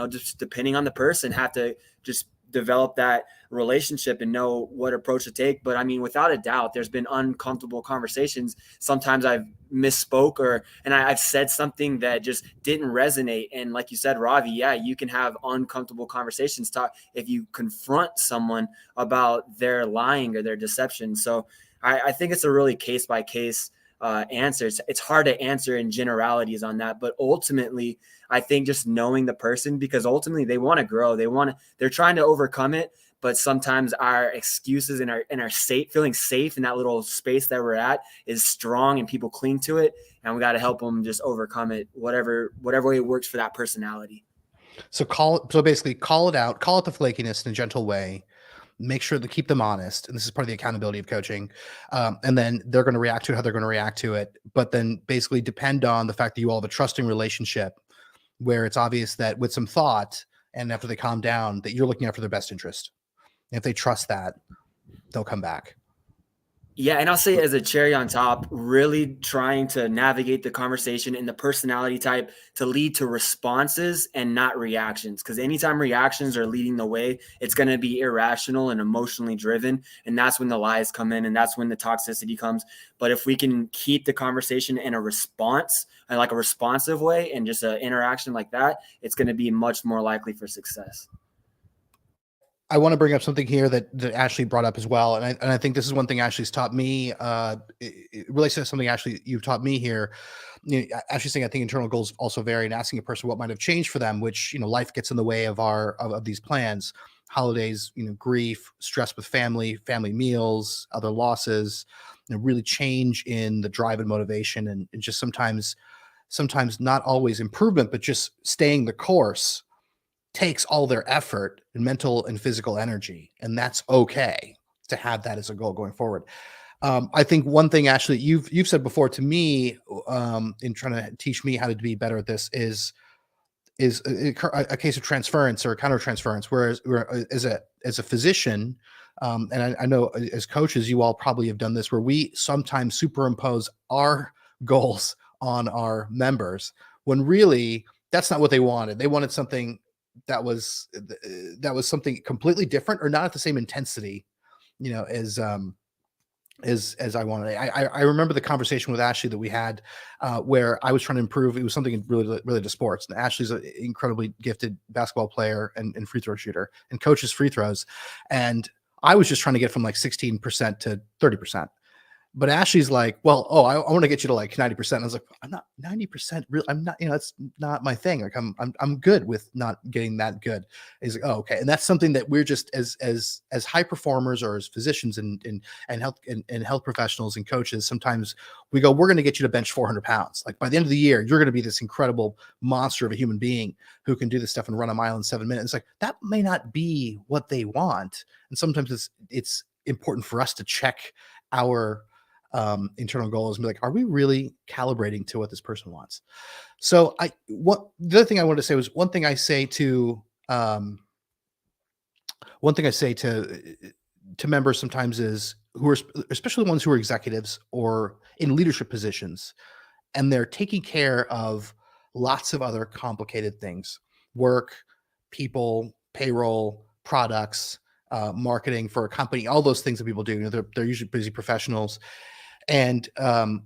just depending on the person, have to just develop that relationship and know what approach to take. But I mean, without a doubt, there's been uncomfortable conversations. Sometimes I've misspoke and I've said something that just didn't resonate. And like you said, Ravi, yeah, you can have uncomfortable conversations if you confront someone about their lying or their deception. So I think it's a really case by case answer. It's hard to answer in generalities on that, but ultimately I think just knowing the person, because ultimately they want to grow, they're trying to overcome it. But sometimes our excuses and our feeling safe in that little space that we're at is strong, and people cling to it, and we got to help them just overcome it, whatever way it works for that personality.
So basically call it out, call it the flakiness in a gentle way, make sure to keep them honest. And this is part of the accountability of coaching. And then they're going to react to it how they're going to react to it. But then basically depend on the fact that you all have a trusting relationship, where it's obvious that with some thought and after they calm down, that you're looking out for their best interest. And if they trust that, they'll come back.
Yeah, and I'll say as a cherry on top, really trying to navigate the conversation and the personality type to lead to responses and not reactions. Because anytime reactions are leading the way, it's going to be irrational and emotionally driven. And that's when the lies come in, and that's when the toxicity comes. But if we can keep the conversation in a response, like a responsive way, and just an interaction like that, it's going to be much more likely for success.
I want to bring up something here that Ashley brought up as well. And I think this is one thing Ashley's taught me. It relates to something, Ashley, you've taught me here. Ashley's saying, I think internal goals also vary, and asking a person what might have changed for them, which, life gets in the way of these plans, holidays, grief, stress with family meals, other losses, really change in the drive and motivation. And just sometimes not always improvement, but just staying the course takes all their effort and mental and physical energy. And that's okay to have that as a goal going forward. I think one thing, Ashley, you've said before to me, in trying to teach me how to be better at this is a case of transference or countertransference. Whereas as a physician, and I know as coaches, you all probably have done this, where we sometimes superimpose our goals on our members when really that's not what they wanted. They wanted something that was something completely different, or not at the same intensity, as I wanted. I remember the conversation with Ashley that we had, where I was trying to improve. It was something really related to sports. And Ashley's an incredibly gifted basketball player and free throw shooter, and coaches free throws. And I was just trying to get from like 16% to 30%. But Ashley's like, well, I want to get you to like 90%. I was like, I'm not 90% real. I'm not, that's not my thing. Like I'm good with not getting that good. He's like, oh, okay. And that's something that we're just as high performers, or as physicians and health professionals and coaches, sometimes we go, we're going to get you to bench 400 pounds. Like by the end of the year, you're going to be this incredible monster of a human being who can do this stuff and run a mile in 7 minutes. It's like, that may not be what they want. And sometimes it's important for us to check our internal goals and be like, are we really calibrating to what this person wants? So the other thing I wanted to say was, one thing I say to members sometimes is, who are especially the ones who are executives or in leadership positions, and they're taking care of lots of other complicated things: work, people, payroll, products, marketing for a company, all those things that people do. They're usually busy professionals. And they're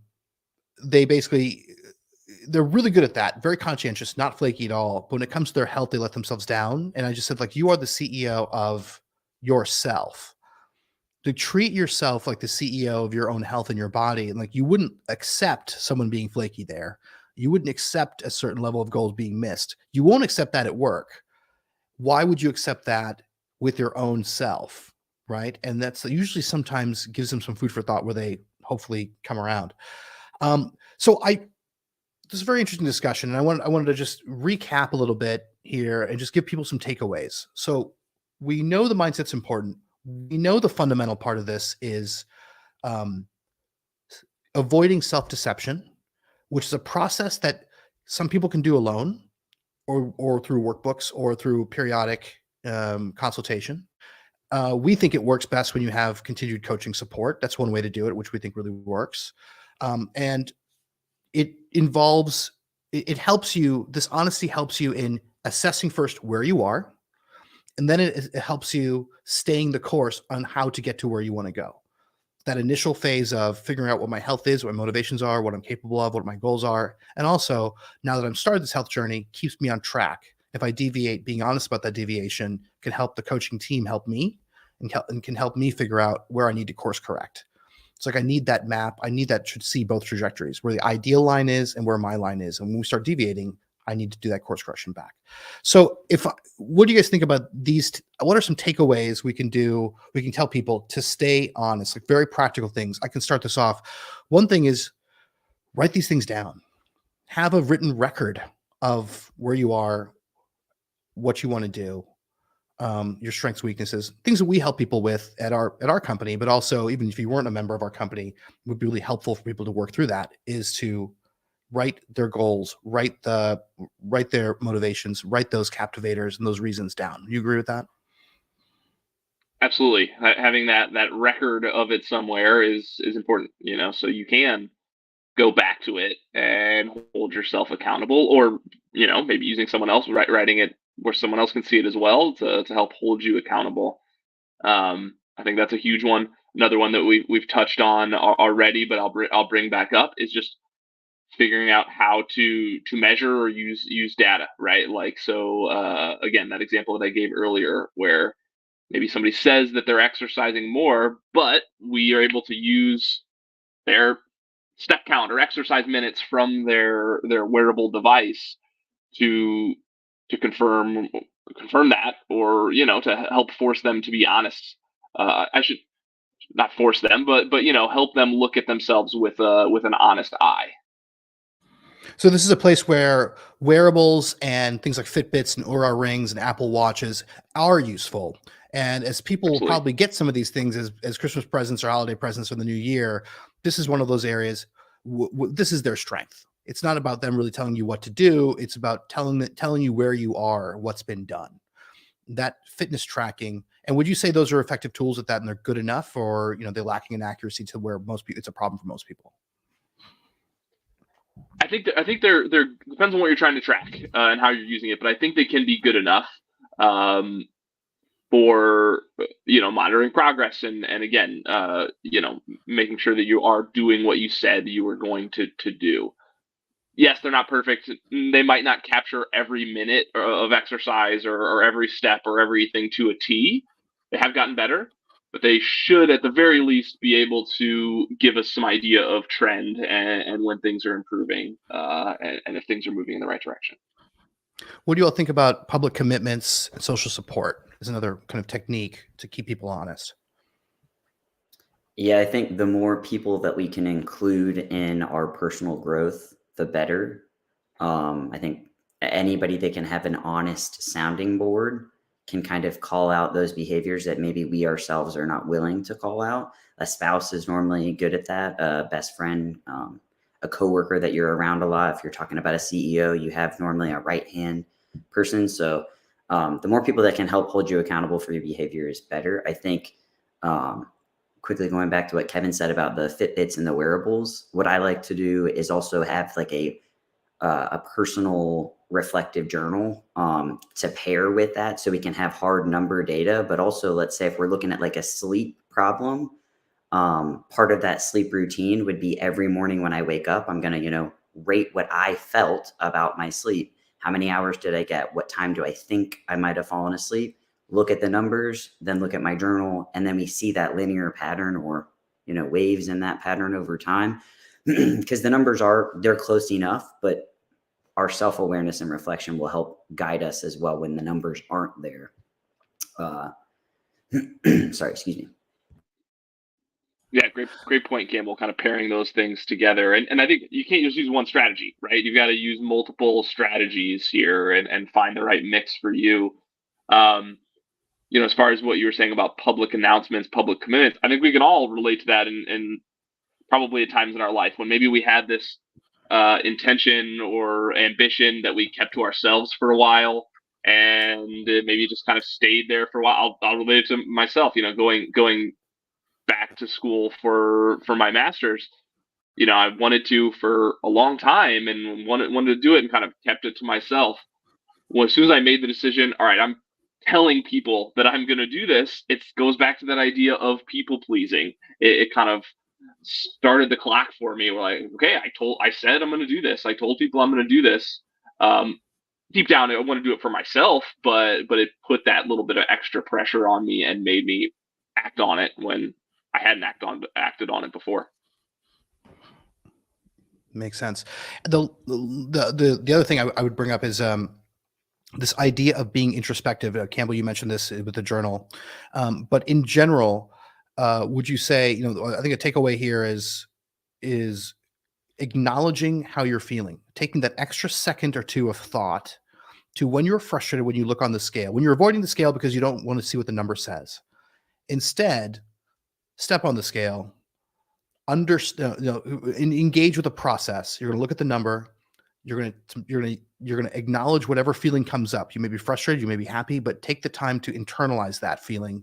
really good at that, very conscientious, not flaky at all. But when it comes to their health, they let themselves down. And I just said, like, you are the CEO of yourself. To treat yourself like the CEO of your own health and your body. And like, you wouldn't accept someone being flaky there. You wouldn't accept a certain level of goals being missed. You won't accept that at work. Why would you accept that with your own self? Right. And that's usually sometimes gives them some food for thought, where they hopefully come around. So this is a very interesting discussion. And I wanted to just recap a little bit here and just give people some takeaways. So we know the mindset's important. We know the fundamental part of this is avoiding self-deception, which is a process that some people can do alone, or through workbooks, or through periodic consultation. We think it works best when you have continued coaching support. That's one way to do it, which we think really works. And it helps you, this honesty helps you in assessing first where you are. And then it helps you staying the course on how to get to where you want to go. That initial phase of figuring out what my health is, what my motivations are, what I'm capable of, what my goals are. And also, now that I've started this health journey, keeps me on track. If I deviate, being honest about that deviation can help the coaching team help me, and can help me figure out where I need to course correct. It's like, I need that map. I need that to see both trajectories, where the ideal line is and where my line is. And when we start deviating, I need to do that course correction back. So what do you guys think about these? What are some takeaways we can do? We can tell people to stay honest, like very practical things. I can start this off. One thing is, write these things down. Have a written record of where you are, what you want to do, your strengths, weaknesses, things that we help people with at our company, but also, even if you weren't a member of our company, would be really helpful for people to work through. That is to write their goals, write their motivations, write those captivators and those reasons down. You agree with that?
Absolutely. Having that record of it somewhere is important, so you can go back to it and hold yourself accountable, or maybe using someone else, writing it where someone else can see it as well to help hold you accountable. I think that's a huge one. Another one that we've touched on already, but I'll bring back up is just figuring out how to measure or use data, right? Like, so again, that example that I gave earlier, where maybe somebody says that they're exercising more, but we are able to use their step count or exercise minutes from their wearable device to confirm that, or to help force them to be honest. I should not force them, but help them look at themselves with an honest eye.
So this is a place where wearables and things like Fitbits and Oura rings and Apple watches are useful. And as people will probably get some of these things as Christmas presents or holiday presents for the new year, this is one of those areas. This is their strength. It's not about them really telling you what to do. It's about telling you where you are, what's been done. That fitness tracking. And would you say those are effective tools at that, and they're good enough, or they're lacking in accuracy to where most people, it's a problem for most people?
I think they're depends on what you're trying to track and how you're using it, but I think they can be good enough for monitoring progress and again making sure that you are doing what you said you were going to do. Yes, they're not perfect. They might not capture every minute of exercise or every step or everything to a T. They have gotten better, but they should at the very least be able to give us some idea of trend and when things are improving and if things are moving in the right direction.
What do you all think about public commitments and social support as another kind of technique to keep people honest?
Yeah, I think the more people that we can include in our personal growth, the better. I think anybody that can have an honest sounding board can kind of call out those behaviors that maybe we ourselves are not willing to call out. A spouse is normally good at that. A best friend, a coworker that you're around a lot. If you're talking about a CEO, you have normally a right-hand person. So the more people that can help hold you accountable for your behavior is better. I think quickly going back to what Kevin said about the Fitbits and the wearables, what I like to do is also have like a personal reflective journal to pair with that, so we can have hard number data. But also, let's say if we're looking at like a sleep problem, part of that sleep routine would be every morning when I wake up, I'm going to, rate what I felt about my sleep. How many hours did I get? What time do I think I might have fallen asleep? Look at the numbers, then look at my journal, and then we see that linear pattern or, waves in that pattern over time. Because the numbers they're close enough, but our self-awareness and reflection will help guide us as well when the numbers aren't there. Sorry, excuse me.
Yeah, great point, Campbell, kind of pairing those things together. And I think you can't just use one strategy, right? You've got to use multiple strategies here and find the right mix for you. As far as what you were saying about public announcements, public commitments, I think we can all relate to that and probably at times in our life when maybe we had this intention or ambition that we kept to ourselves for a while, and it maybe just kind of stayed there for a while. I'll relate it to myself, going back to school for my master's. I wanted to for a long time and wanted to do it and kind of kept it to myself. Well, as soon as I made the decision, all right, I'm telling people that I'm going to do this, it goes back to that idea of people pleasing. It kind of started the clock for me. We're like, okay, I said I'm going to do this. I told people I'm going to do this. Deep down, I want to do it for myself, but it put that little bit of extra pressure on me and made me act on it when I hadn't acted on it before.
Makes sense. The other thing I would bring up is this idea of being introspective. Campbell, you mentioned this with the journal, but in general, would you say, I think a takeaway here is acknowledging how you're feeling, taking that extra second or two of thought to when you're frustrated, when you look on the scale, when you're avoiding the scale because you don't want to see what the number says. Instead, step on the scale, understand, engage with the process. You're going to look at the number. You're going to acknowledge whatever feeling comes up. You may be frustrated, you may be happy, but take the time to internalize that feeling,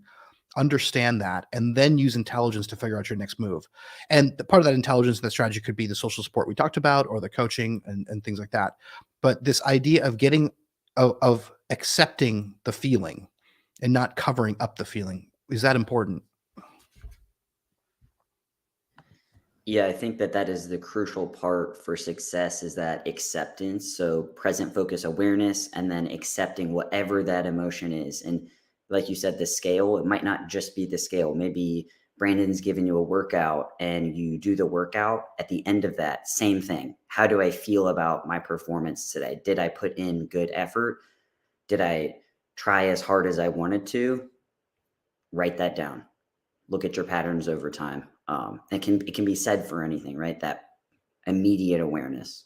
understand that, and then use intelligence to figure out your next move. And the part of that intelligence and that strategy could be the social support we talked about, or the coaching and things like that. But this idea of of accepting the feeling and not covering up the feeling, is that important?
Yeah, I think that is the crucial part for success, is that acceptance. So present focus awareness, and then accepting whatever that emotion is. And like you said, the scale, it might not just be the scale. Maybe Brandon's giving you a workout and you do the workout. At the end of that, same thing. How do I feel about my performance today? Did I put in good effort? Did I try as hard as I wanted to? Write that down. Look at your patterns over time. It can be said for anything, right? That immediate awareness.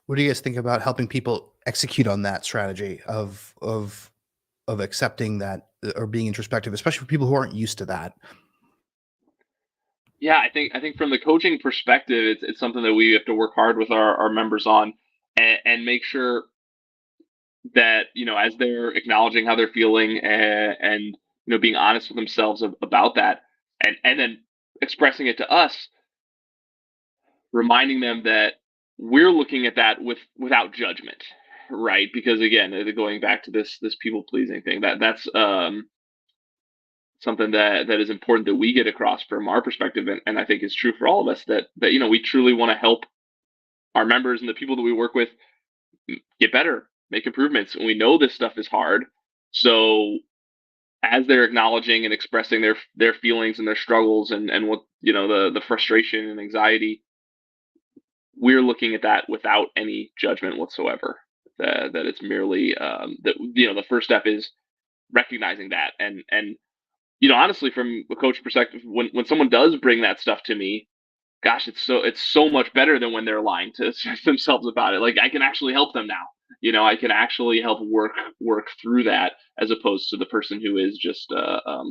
What do you guys think about helping people execute on that strategy of accepting that, or being introspective, especially for people who aren't used to that?
Yeah, I think from the coaching perspective, it's something that we have to work hard with our members on, and make sure that, as they're acknowledging how they're feeling, and being honest with themselves about that, and then expressing it to us, reminding them that we're looking at that without judgment, right? Because again, going back to this people pleasing thing, that's something that is important that we get across from our perspective, and I think is true for all of us, that we truly want to help our members and the people that we work with get better, make improvements. And we know this stuff is hard, so as they're acknowledging and expressing their feelings and their struggles, and what, the frustration and anxiety, we're looking at that without any judgment whatsoever. That it's merely that the first step is recognizing that, and honestly, from a coach perspective, when someone does bring that stuff to me, gosh, it's so much better than when they're lying to themselves about it. Like, I can actually help them now. I can actually help work through that, as opposed to the person who is just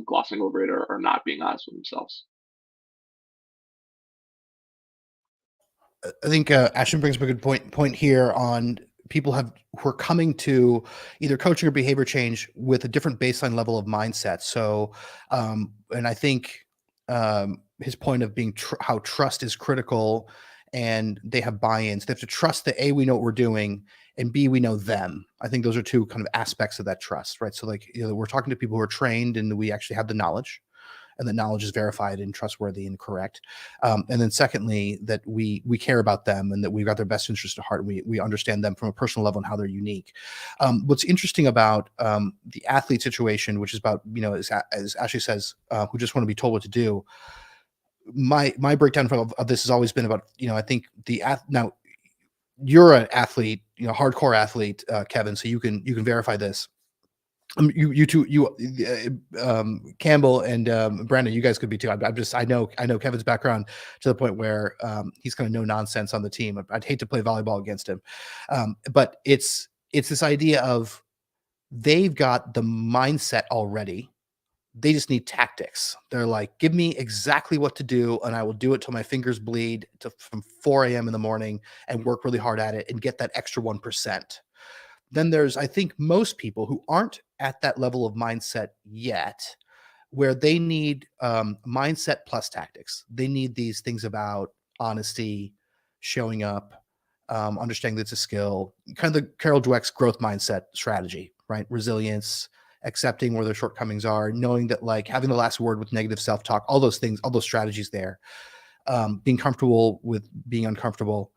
glossing over it, or not being honest with themselves.
I think Ashton brings up a good point here on people who are coming to either coaching or behavior change with a different baseline level of mindset. So, and I think his point of being how trust is critical, and they have buy-ins. They have to trust that A, we know what we're doing, and B, we know them. I think those are two kind of aspects of that trust, right? So, like, we're talking to people who are trained, and we actually have the knowledge, and that knowledge is verified and trustworthy and correct. And then secondly, that we care about them, and that we've got their best interest at heart. We understand them from a personal level and how they're unique. What's interesting about the athlete situation, which is about, as Ashley says, who just want to be told what to do. My breakdown of this has always been about, I think now you're an athlete, hardcore athlete, Kevin, so you can verify this. You two, Campbell and Brandon, you guys could be too. I know Kevin's background to the point where he's kind of no nonsense on the team. I'd hate to play volleyball against him, but it's this idea of they've got the mindset already. They just need tactics. They're like, give me exactly what to do, and I will do it till my fingers bleed from 4 a.m. in the morning, and work really hard at it and get that extra 1%. Then there's, I think, most people who aren't at that level of mindset yet, where they need mindset plus tactics. They need these things about honesty, showing up, understanding that it's a skill, kind of the Carol Dweck's growth mindset strategy, right? Resilience, accepting where their shortcomings are, knowing that, like, having the last word with negative self-talk, all those things, all those strategies there, being comfortable with being uncomfortable.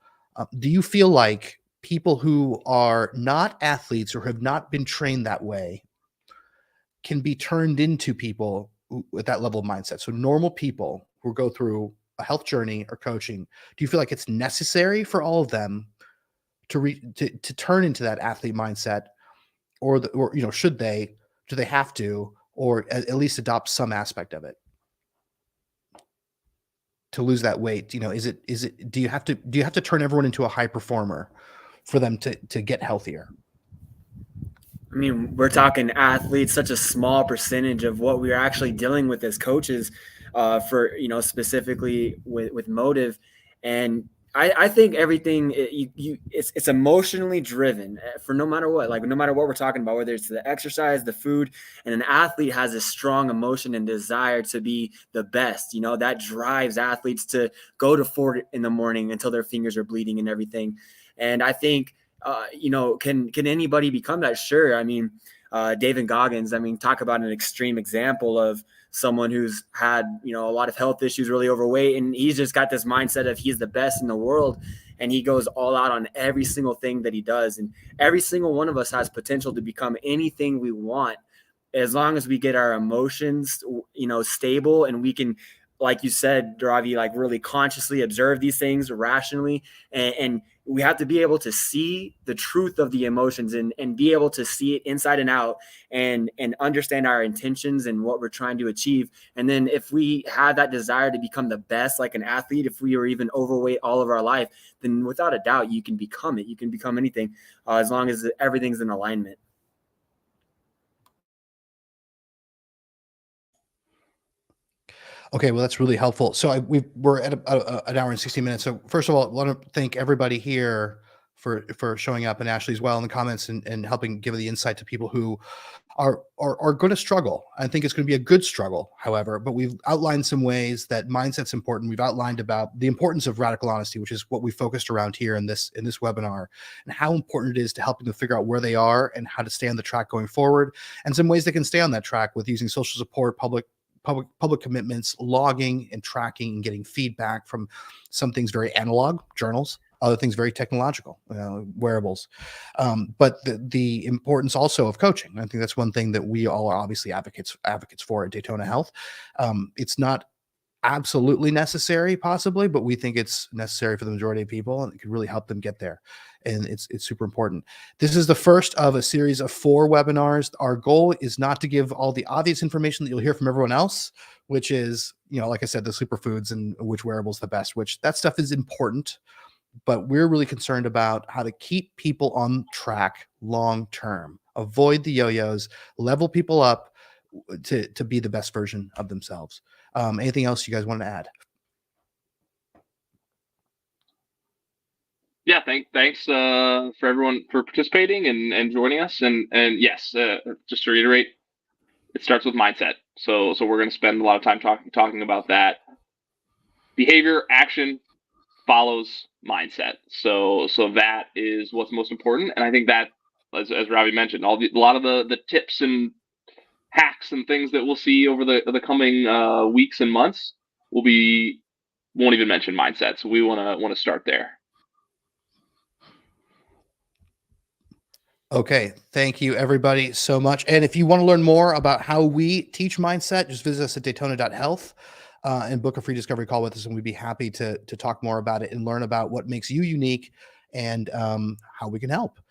Do you feel like people who are not athletes or have not been trained that way can be turned into people with that level of mindset? So normal people who go through a health journey or coaching, do you feel like it's necessary for all of them to turn into that athlete mindset, or should they, do they have to, or at least adopt some aspect of it to lose that weight? Do you have to turn everyone into a high performer for them to get healthier?
I mean, we're talking athletes, such a small percentage of what we're actually dealing with as coaches, for, specifically with motive. And I think everything it's emotionally driven, for no matter what, like no matter what we're talking about, whether it's the exercise, the food, and an athlete has a strong emotion and desire to be the best. That drives athletes to go to 4 in the morning until their fingers are bleeding and everything. And I think, can anybody become that? Sure. I mean, David Goggins, I mean, talk about an extreme example of someone who's had, a lot of health issues, really overweight, and he's just got this mindset of he's the best in the world, and he goes all out on every single thing that he does. And every single one of us has potential to become anything we want, as long as we get our emotions, stable, and we can, like you said, Ravi, like really consciously observe these things rationally. And we have to be able to see the truth of the emotions, and be able to see it inside and out, and understand our intentions and what we're trying to achieve. And then if we have that desire to become the best, like an athlete, if we are even overweight all of our life, then without a doubt, you can become it. You can become anything, as long as everything's in alignment.
Okay, well, that's really helpful. So we're at an hour and 60 minutes. So first of all, I want to thank everybody here for showing up, and Ashley as well in the comments, and helping give the insight to people who are going to struggle. I think it's going to be a good struggle, however, but we've outlined some ways that mindset's important. We've outlined about the importance of radical honesty, which is what we focused around here in this webinar, and how important it is to helping them figure out where they are and how to stay on the track going forward, and some ways they can stay on that track with using social support, public commitments, logging and tracking, and getting feedback from some things very analog, journals, other things very technological, wearables. But the importance also of coaching. I think that's one thing that we all are obviously advocates for at Daytona Health. It's not absolutely necessary, possibly, but we think it's necessary for the majority of people, and it could really help them get there. And it's super important. This is the first of a series of 4 webinars. Our goal is not to give all the obvious information that you'll hear from everyone else, which is, like I said, the superfoods and which wearable's the best, which that stuff is important, but we're really concerned about how to keep people on track long term, avoid the yo-yos, level people up to be the best version of themselves. Anything else you guys want to add?
Yeah, thanks for everyone for participating and joining us. And yes, just to reiterate, it starts with mindset. So we're going to spend a lot of time talking about that. Behavior, action follows mindset. So that is what's most important. And I think that, as Ravi mentioned, a lot of the tips and hacks and things that we'll see over the coming weeks and months won't even mention mindset. So we want to start there.
Okay, thank you everybody so much. And if you want to learn more about how we teach mindset, just visit us at daytona.health and book a free discovery call with us, and we'd be happy to talk more about it and learn about what makes you unique, and how we can help.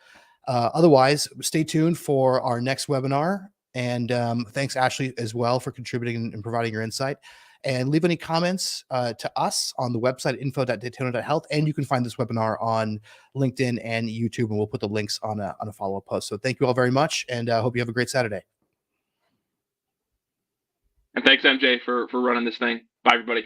Otherwise, stay tuned for our next webinar. And thanks, Ashley, as well, for contributing and providing your insight. And leave any comments to us on the website, info.daytona.health. And you can find this webinar on LinkedIn and YouTube, and we'll put the links on a follow-up post. So thank you all very much, and I hope you have a great Saturday.
And thanks, MJ, for running this thing. Bye, everybody.